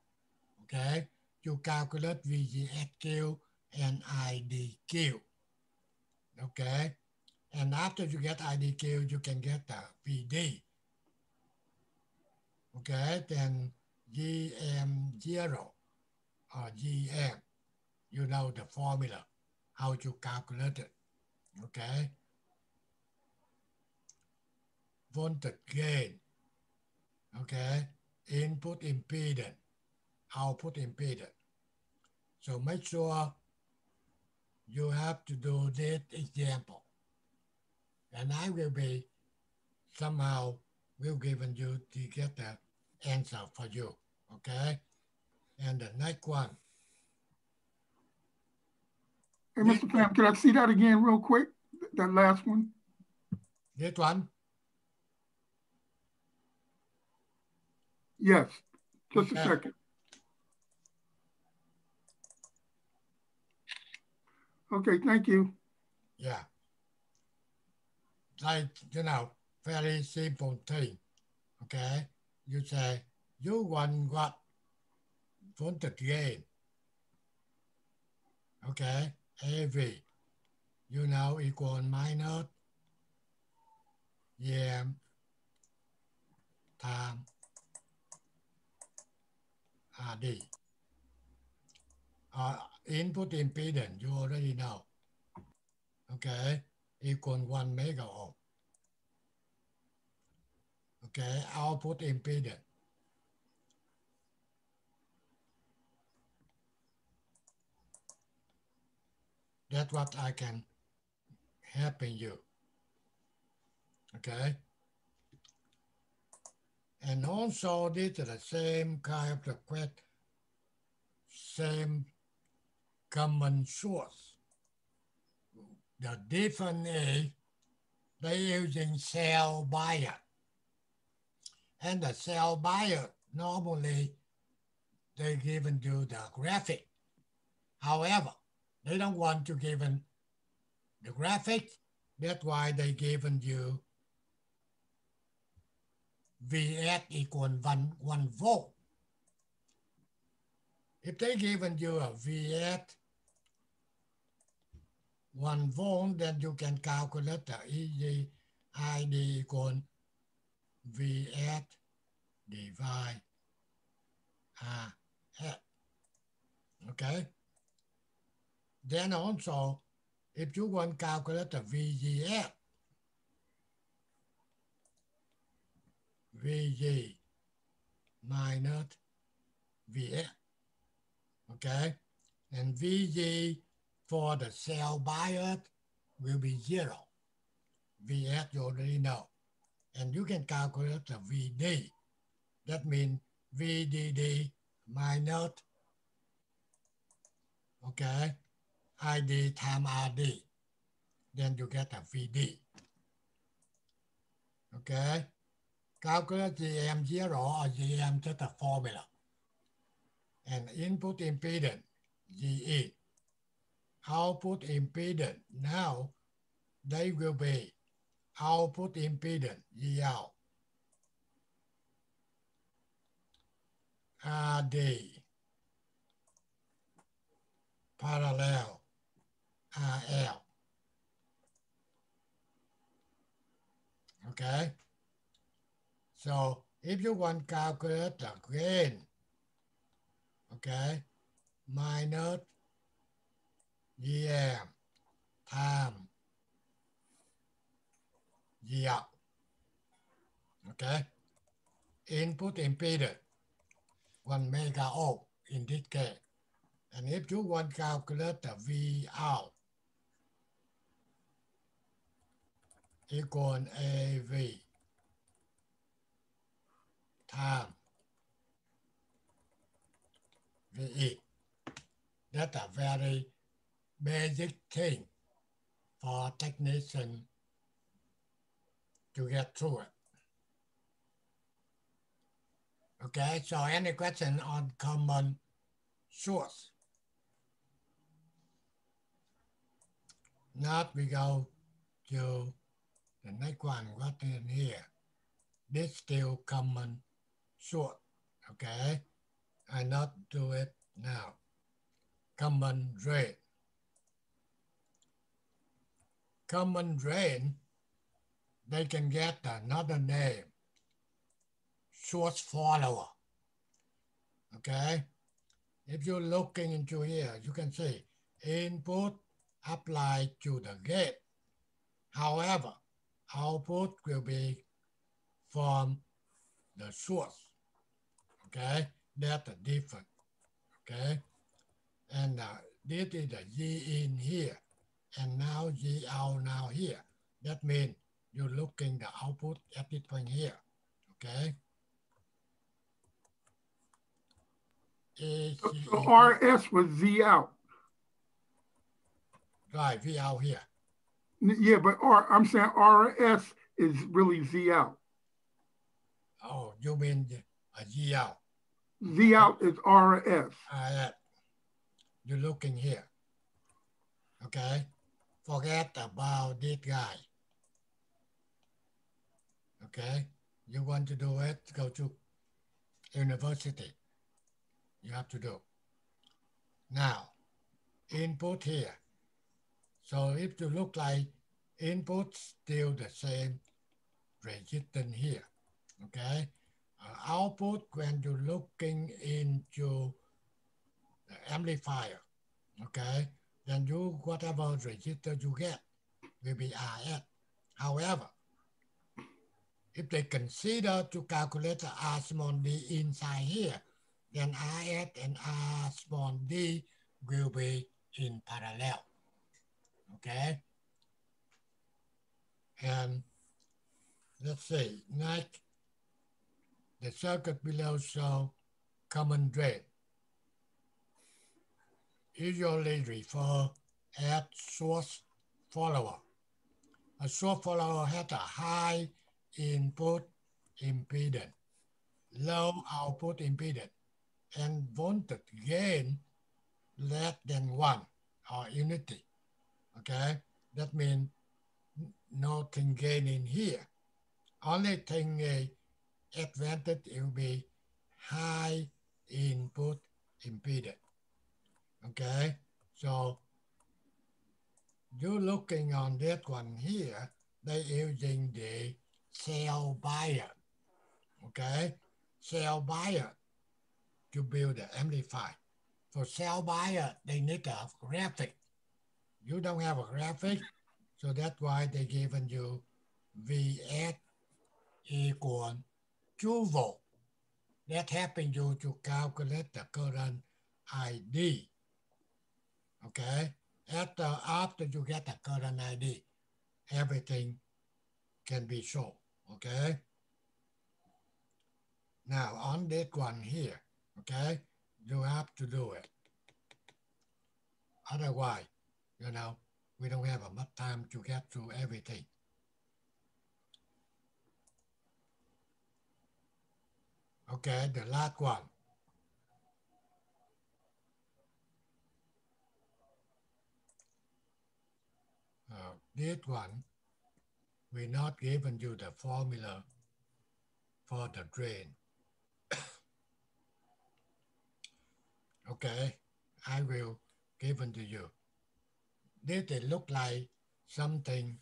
Okay, to calculate VGSQ and IDQ. Okay, and after you get IDQ, you can get the VD. Okay, then GM0 or GM, you know the formula, how to calculate it. Okay, voltage gain. Okay, input impedance, output impedance. So make sure you have to do this example. And I will be somehow will given you to get the answer for you. Okay? And the next one. Hey, Mr. Pham, can I see that again real quick? That last one? This one? Yes, just a second. Okay, thank you. Yeah. Like, you know, very simple thing. Okay? You say, you want what? Voltage gain. Okay? AV. You know, equal minus EM time RD. Input impedance, you already know. Okay, equal 1 mega ohm. Okay, output impedance. That's what I can helping you. Okay. And also this is the same kind of request, same common source. The difference is they're using cell bias. And the cell bias, normally they given you the graphic. However, they don't want to given the graphic. That's why they given you Vs equal 1 volt. If they given you a Vs 1 volt, then you can calculate the EG ID equal Vs divide RS. Okay? Then also, if you want to calculate the VGS, VG minus VS. Okay, and VG for the cell bias will be 0. VS you already know. And you can calculate the VD. That means VDD minus, okay, ID times RD. Then you get a VD. Okay, calculate GM0 or GM just a formula. And input impedance, GE. Output impedance, now they will be output impedance, GL. RD parallel RL. Okay, so if you want to calculate the gain, okay, minus GM times GL. Okay, input impedance 1 mega ohm in this case. And if you want to calculate the V out equal AV times VE, that's a very basic thing for technicians to get through it. Okay, so any question on common source? Now we go to the next one, what in here? This still common source, okay? I not do it now. Common drain. Common drain, they can get another name, source follower, okay? If you're looking into here, you can see input applied to the gate. However, output will be from the source, okay? That's the difference, okay? And this is the G in here, and now G out now here. That means you're looking the output at this point here, okay? So RS was Z out. Right, V out here. Yeah, but I'm saying RS is really Z out. Oh, you mean a G out? Z out is RS. You're looking here, okay? Forget about this guy, okay? You want to do it, go to university. You have to do. Now, input here. So if you look like input, still the same resistance here, okay? Output, when you're looking into the amplifier, okay? Then you, whatever resistor you get will be RS. However, if they consider to calculate the R small d inside here, then RS and R small d will be in parallel, okay? And let's see, next, the circuit below show common drain. Usually refer as source follower. A source follower has a high input impedance, low output impedance, and voltage gain less than 1 or unity. Okay, that means nothing gain in here. Only thing advantage will be high input impedance. Okay, so you're looking on that one here, they're using the cell bias. Okay, cell bias to build the amplifier. For cell bias, they need a graphic. You don't have a graphic, so that's why they given you VS equal 2 volt. That helping you to calculate the current ID. Okay, after you get the current ID, everything can be shown. Okay. Now on this one here, okay, you have to do it. Otherwise, you know, we don't have enough time to get through everything. Okay, the last one. This one, we're not giving you the formula for the drain. Okay, I will give it to you. This it look like something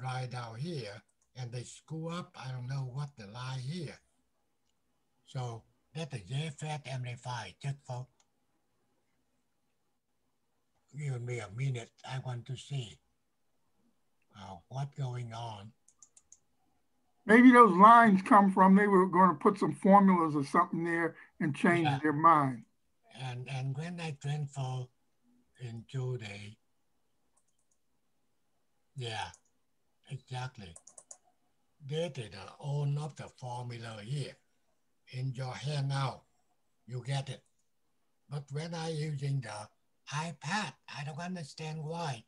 right down here, and they screw up. I don't know what the line here. So that's a JFET amplifier. Just for give me a minute. I want to see what's going on. Maybe those lines come from they were going to put some formulas or something there and change their mind. And when I transfer into the, yeah, exactly. This is all of the formula here. In your handout, you get it. But when I using the iPad, I don't understand why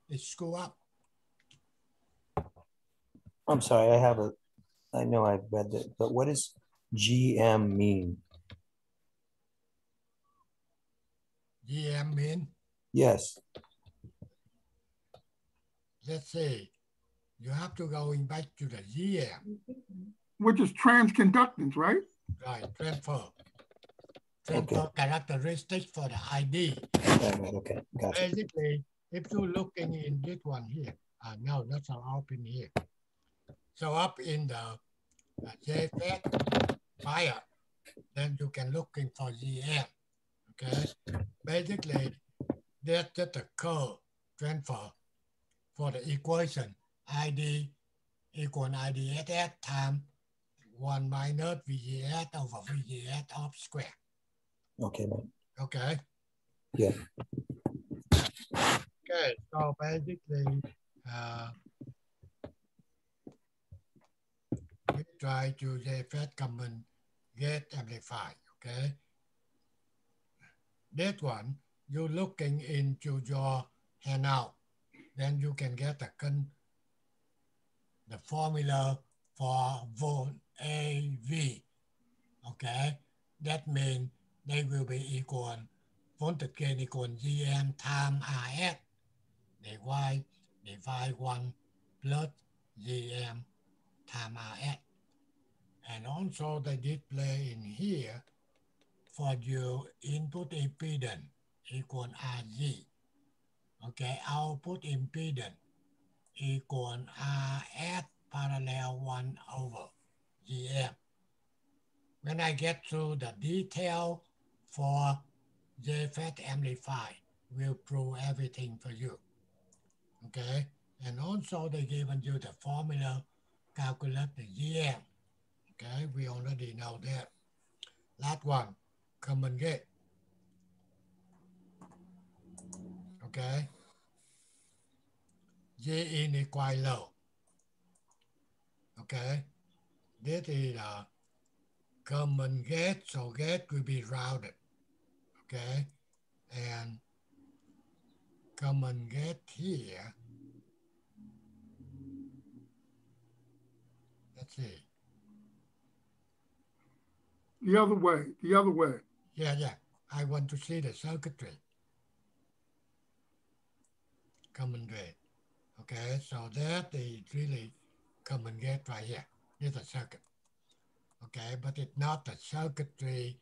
it screw up. I'm sorry, I know I've read it, but what does GM mean? GM mean? Yes. Let's see. You have to go back to the GM. Which is transconductance, right? Right, transfer. Transfer characteristics for the ID. Okay, gotcha. Basically, if you're looking in this one here, no, that's not up in here. So up in the JFET file, then you can looking for GM. Okay, basically, that's just a curve transfer for the equation ID equal IDSS times 1 minus VGS over VGS of square. Okay, man. Okay. Yeah. Okay, so basically, we try to JFET common get amplified. Okay. This one, you're looking into your handout, then you can get the formula for volt AV. Okay, that means they will be equal voltage gain equal GM times RS. Divide 1 plus GM times RS. And also they display in here for your input impedance equal RG. Okay, output impedance equal RS parallel 1 over GM. When I get through the detail for JFET amplify, we'll prove everything for you. Okay, and also they given you the formula, calculate the GM. Okay, we already know that. Last one, common gate. Okay, G in equal low. Okay, this is a common gate, so gate will be rounded. Okay, and common gate here. Let's see. The other way, the other way. Yeah. I want to see the circuitry. Common gate. Okay, so that is really common gate right here. It's a circuit. Okay, but it's not the circuitry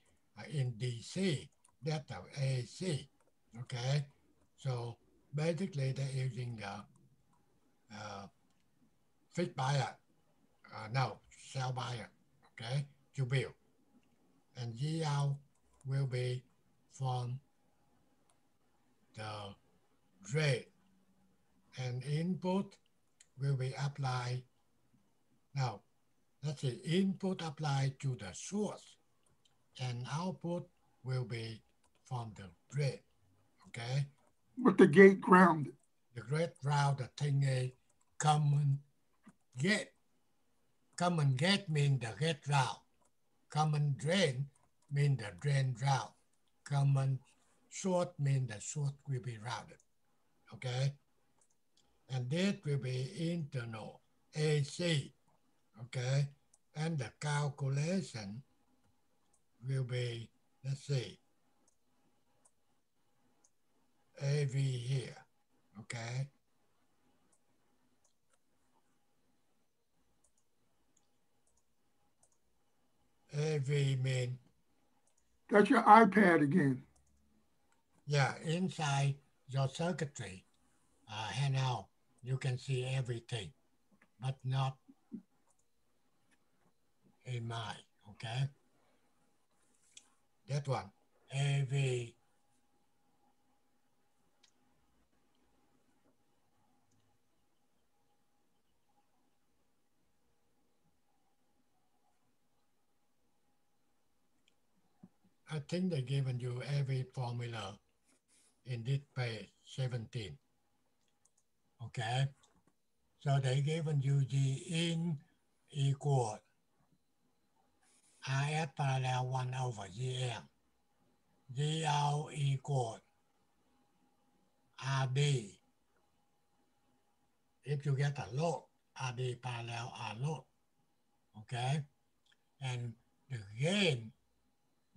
in DC. That's the AC. Okay, so basically they're using the fixed bias, cell bias. Okay, to build. And G out will be from the drain, and input will be applied. Now, let's see, input applied to the source, and output will be from the grid, okay? With the gate grounded. The grid route, the thing a common gate. Common gate means the gate route. Common drain means the drain route. Common source means the source will be routed, okay? And this will be internal AC, okay? And the calculation will be, let's see, AV here, okay? AV means, That's your iPad again. yeah, inside your circuitry handout, you can see everything, but not in mine, okay? That one, AV. I think they given you every formula in this page 17. Okay, so they given you G in equal RS parallel 1 over GM. G out equal RD. If you get a load, RD parallel R load. Okay, and the gain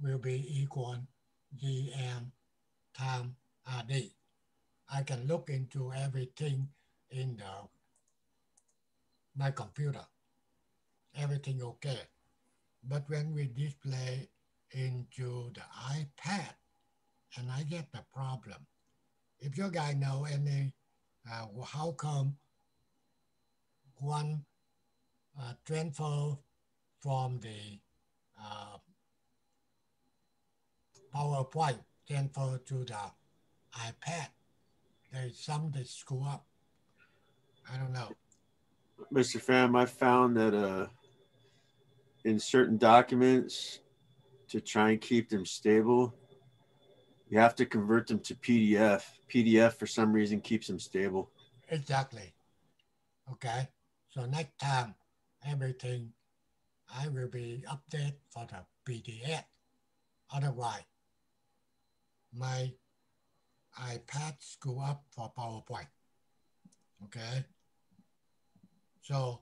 will be equal GM times RD. I can look into everything in my computer. Everything okay. But when we display into the iPad, and I get the problem. If you guys know any, how come one transfer from the PowerPoint transfer to the iPad, there's some that screw up. I don't know. Mr. Pham, I found that in certain documents, to try and keep them stable, you have to convert them to PDF. PDF, for some reason, keeps them stable. Exactly. Okay. So next time, everything I will be updated for the PDF. Otherwise, my iPad screw up for PowerPoint. Okay. So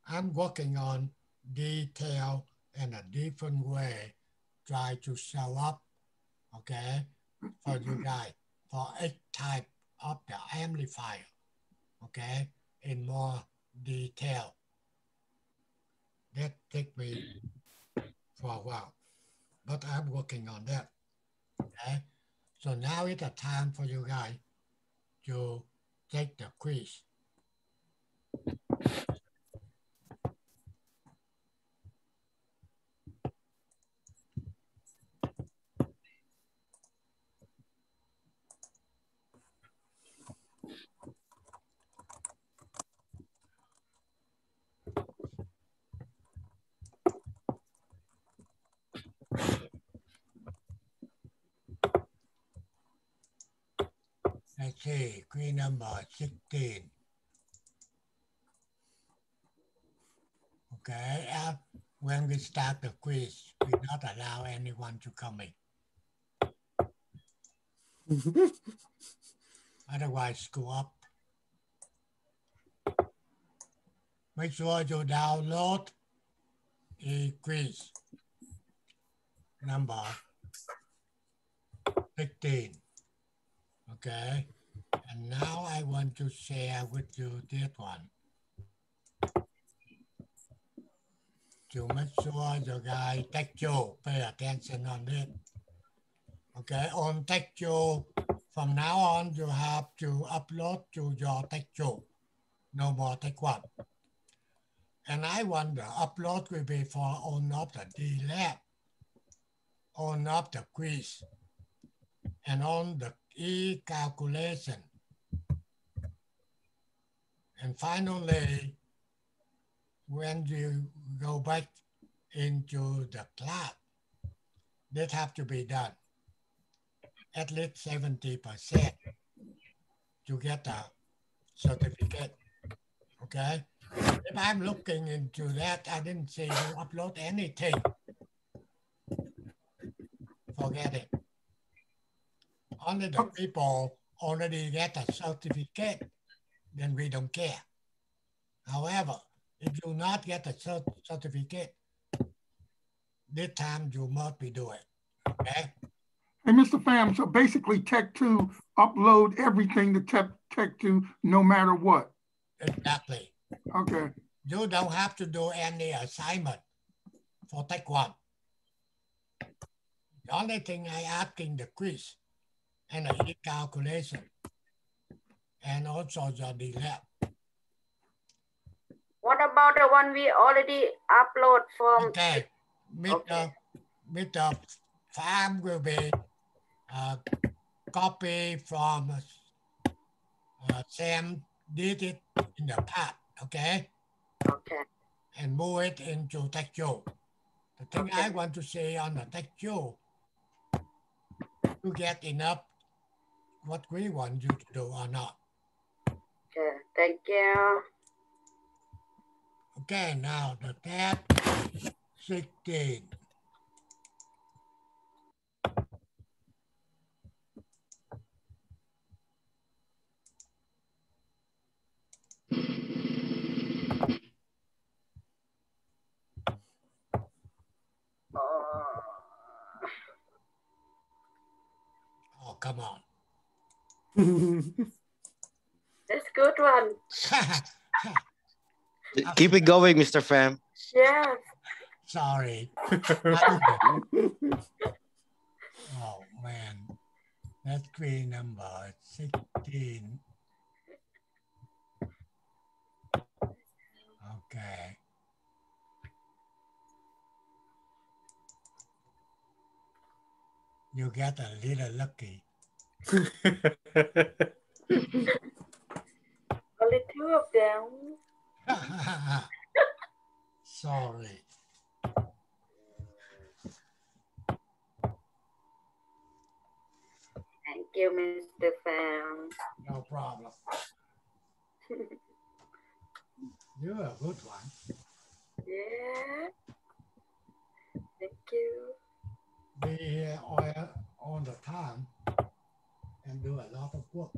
I'm working on detail in a different way, try to show up, okay, for you guys, for each type of the amplifier, okay, in more detail. That take me for a while, but I'm working on that, okay? So now it's a time for you guys to take the quiz. Let's see, quiz number 16. Okay, when we start the quiz, we not allow anyone to come in. Otherwise, screw up. Make sure you download the quiz number 16. Okay, and now I want to share with you this one. To make sure you guys take you, pay attention on this. Okay, on TechJoe, from now on, you have to upload to your TechJoe. No more Tech1. And I wonder, upload will be for on of the D-Lab, on of the quiz, and on the e-calculation. And finally, when you go back into the class, that have to be done at least 70% to get a certificate. Okay? If I'm looking into that, I didn't see you upload anything. Forget it. Only the people already get a certificate, then we don't care. However, if you not get a certificate, this time you must be doing. Okay? Hey, Mr. Pham, so basically Tech 2 upload everything to Tech 2 no matter what. Exactly. Okay. You don't have to do any assignment for Tech 1. The only thing I asking the quiz and the e-calculation and also the D-Lab. What about the one we already upload from? Okay. Mr. Pham will be copy from Sam did it in the past, okay? Okay. And move it into TechJoe. The thing I want to say on the TechJoe, you get enough what we want you to do or not. Okay, thank you. Okay, now the tab 16. Oh, come on. That's a good one. Keep it going, Mr. Pham. Yes. Sorry. Oh, man. That's screen number 16. Okay. You get a little lucky. Only 2 of them. Sorry. Thank you, Mr. Pham. No problem. You're a good one. Yeah. Thank you. Be here all the time and do a lot of work.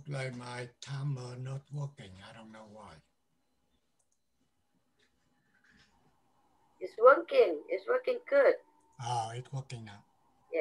look like my timer not working. I don't know why. It's working. It's working good. Oh, it's working now. Yeah.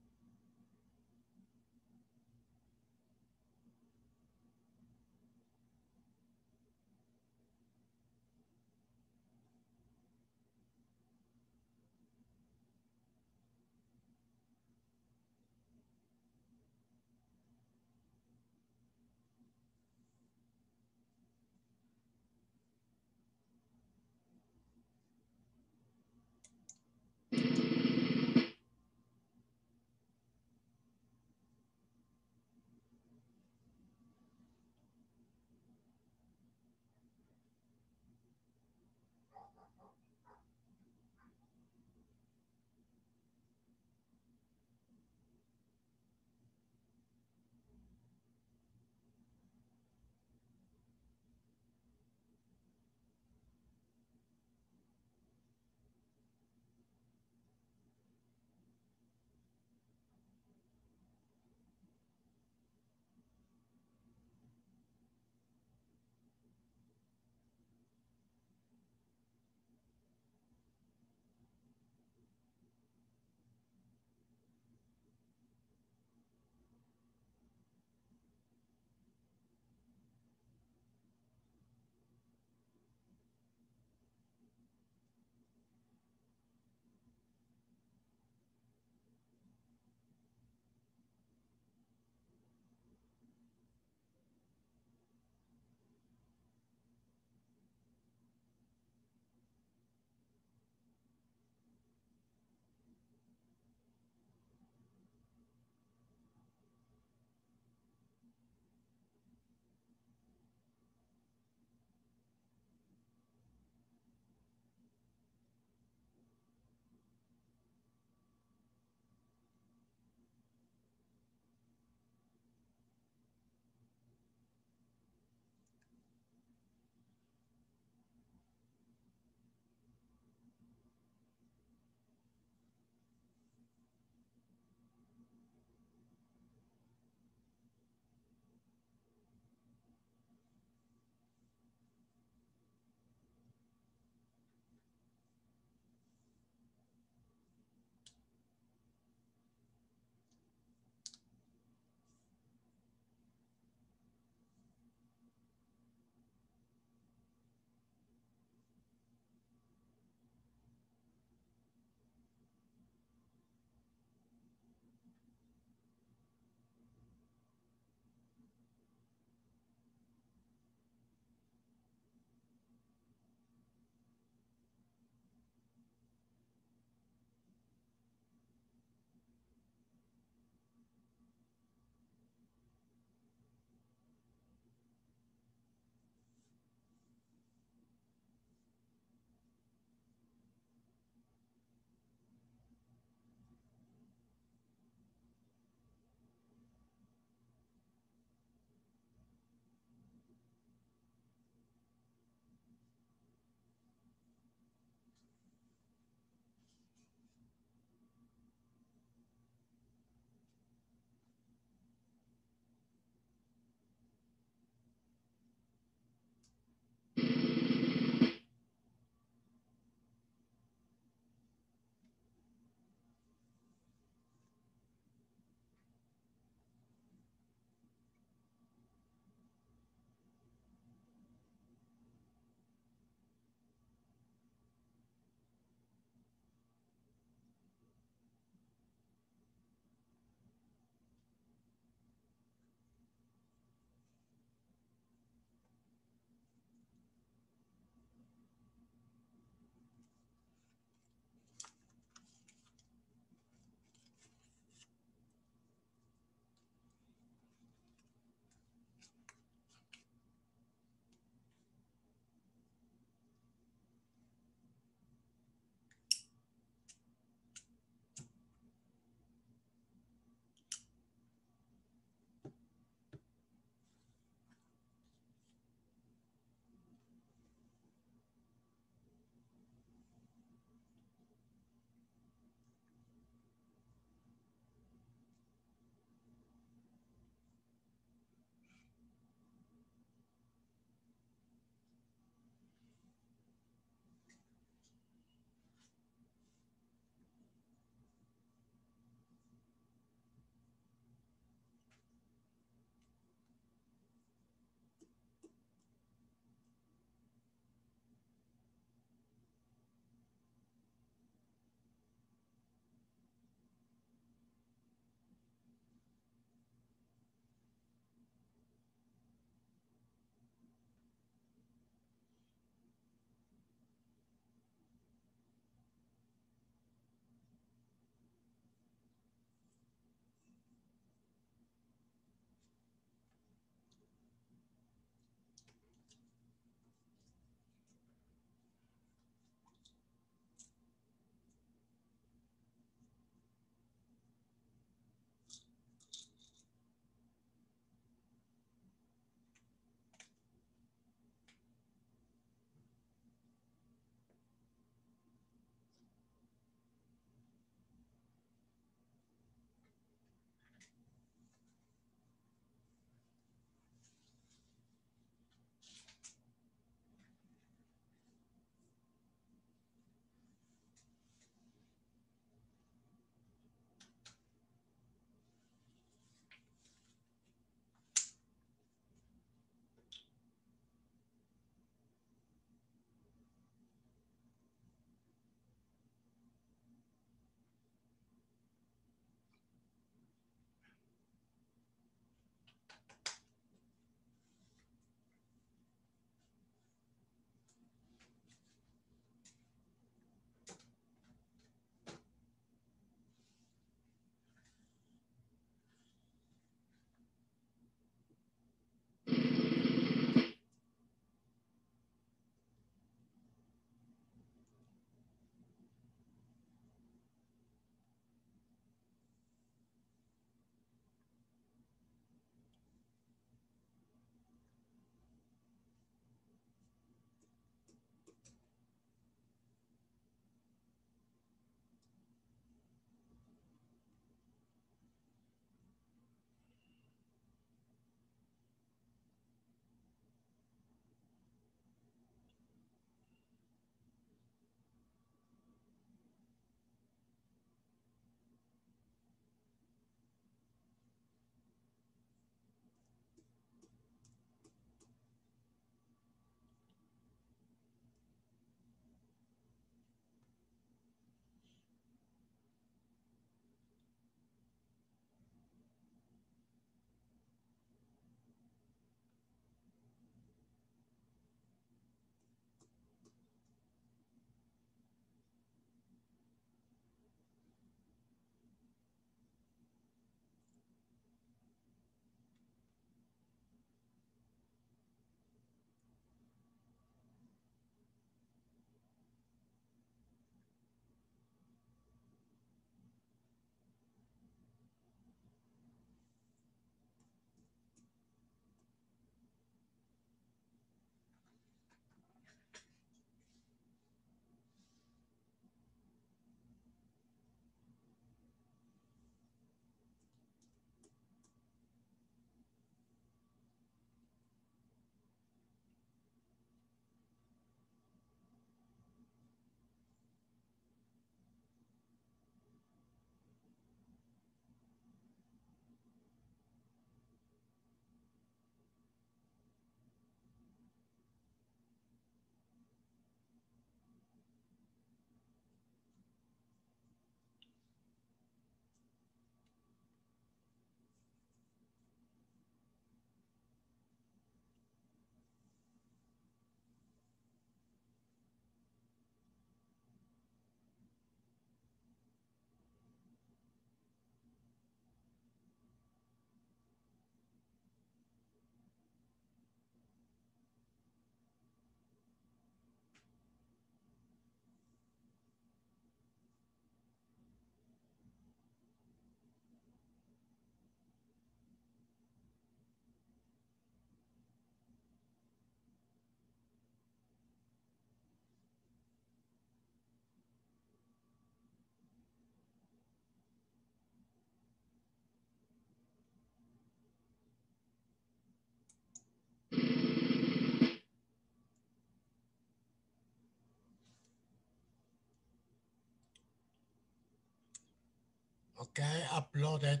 Okay, uploaded.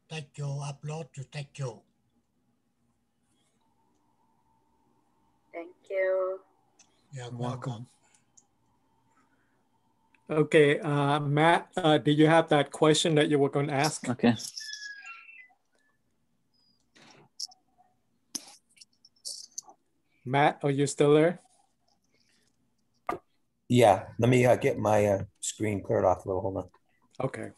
Thank you. Upload to thank you. Thank you. You're welcome. Okay, Matt, did you have that question that you were going to ask? Okay. Matt, are you still there? Yeah, let me get my screen cleared off a little. Hold on. Okay.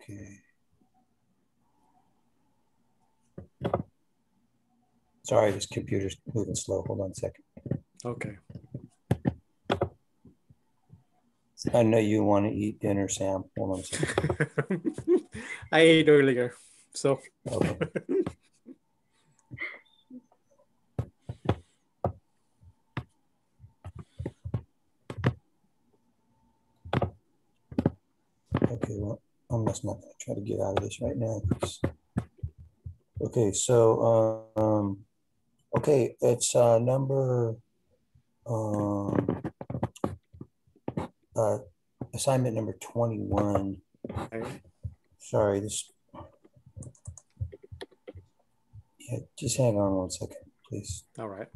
Okay. Sorry, this computer's moving slow. Hold on a second. Okay. I know you want to eat dinner, Sam. Hold on a second. I ate earlier, so. Okay. Okay, well, I'm just not going to try to get out of this right now. Okay, so, okay, it's number, assignment number 21. Okay. Sorry, this, yeah, just hang on 1 second, please. All right.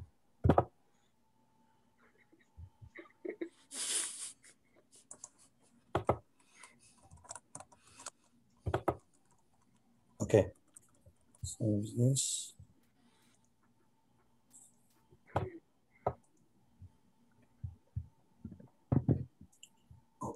Okay, so this. Okay.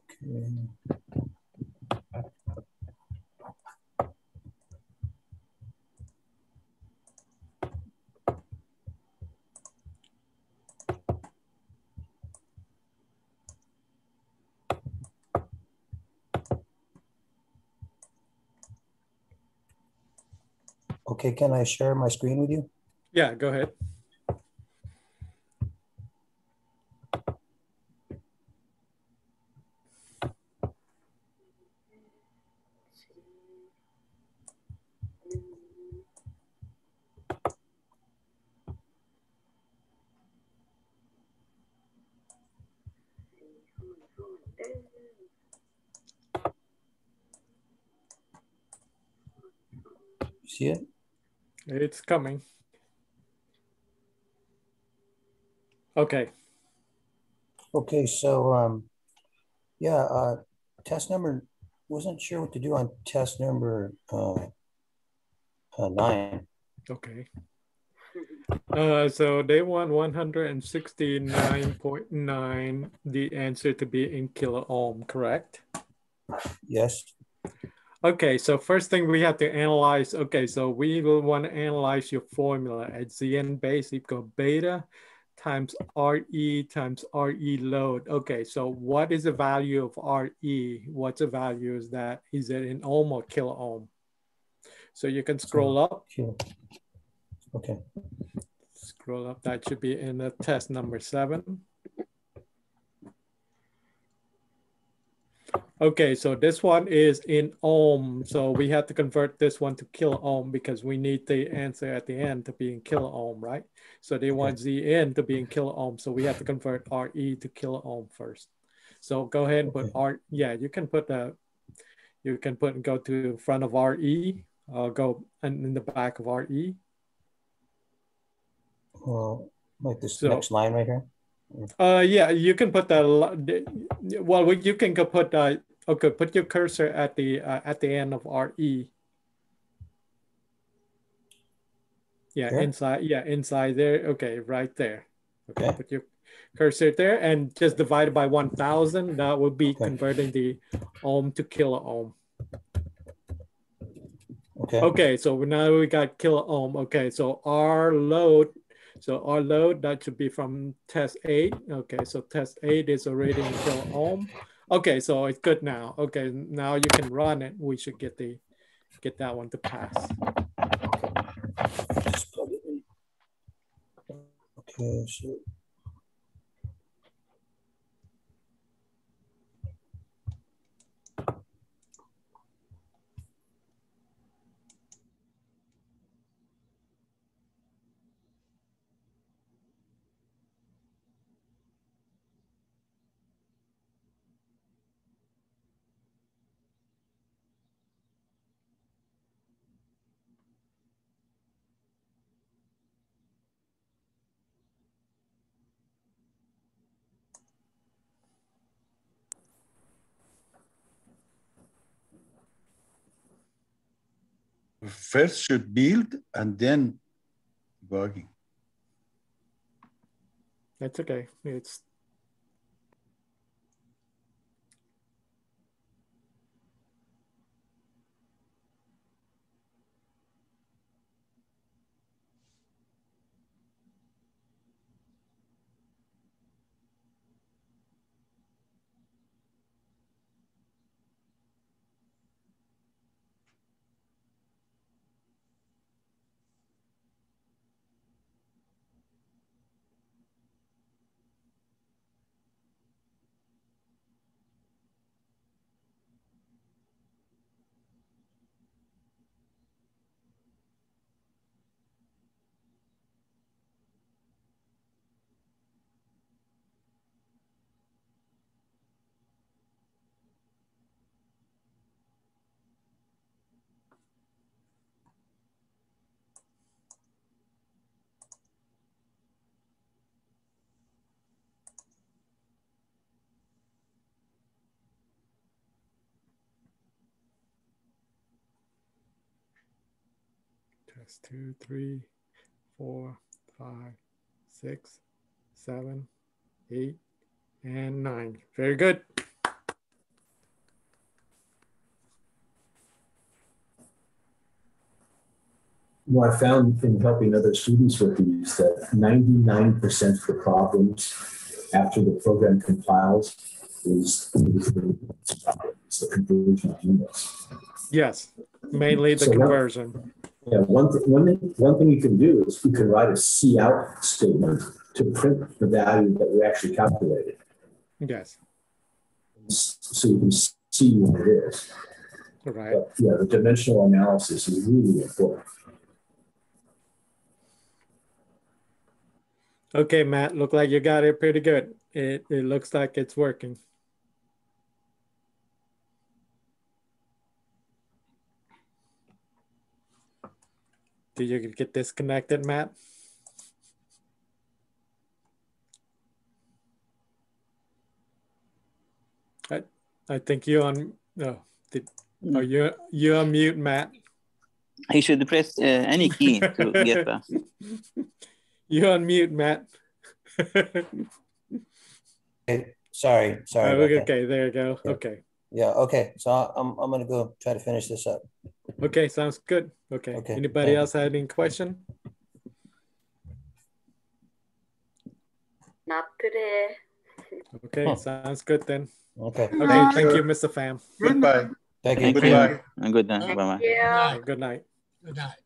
Okay, can I share my screen with you? Yeah, go ahead. See it? It's coming. Okay. Okay, so yeah, test number, wasn't sure what to do on test number 9. Okay. So they want 169.9, the answer to be in kilo ohm, correct? Yes. Okay, so first thing we have to analyze, okay, so we will want to analyze your formula at Zn base equal beta times Re times Re load. Okay, so what is the value of Re? What's the value is that? Is it in ohm or kilo ohm? So you can scroll up. Okay. Scroll up, that should be in the test number 7. Okay, so this one is in ohm. So we have to convert this one to kilo ohm because we need the answer at the end to be in kilo ohm, right? So they want Zn to be in kilo ohm. So we have to convert Re to kilo ohm first. So go ahead and put R. Yeah, you can put go to front of Re, go in the back of Re. Like this next line right here? Yeah, you can put that. Well, you can go put. Okay, put your cursor at the end of Re. Yeah, Here? inside. Yeah, inside there. Okay, right there. Okay, put your cursor there and just divide it by 1,000. That would be converting the ohm to kilo ohm. Okay. Okay, so now we got kilo ohm. Okay, so our load. So our load, that should be from test 8. Okay, so test 8 is already in kilo ohm. Okay, so it's good now. Okay, now you can run it. We should get that one to pass. Okay, so First should build and then debugging. That's okay. It's test 2, 3, 4, 5, 6, 7, 8, and 9. Very good. What I found in helping other students with these that 99% of the problems after the program compiles is the conversion of units. Yes, mainly the conversion. One thing you can do is you can write a cout statement to print the value that we actually calculated. Yes. So you can see what it is. Right. But yeah, the dimensional analysis is really important. Okay, Matt, look like you got it pretty good. It looks like it's working. Did you get disconnected, Matt? I think you on. No, are you on mute, Matt? He should press any key to get that. You on mute, Matt. okay, sorry. Okay, there you go. Yeah. Okay. Yeah. Okay. So I'm gonna go try to finish this up. Okay, sounds good. Okay. Anybody else have any question? Not today. Okay, sounds good then. Okay. Okay, thank you, Mr. Pham. Goodbye. Thank you. Thank you. And good night. Bye-bye. Yeah. Good night. Good night.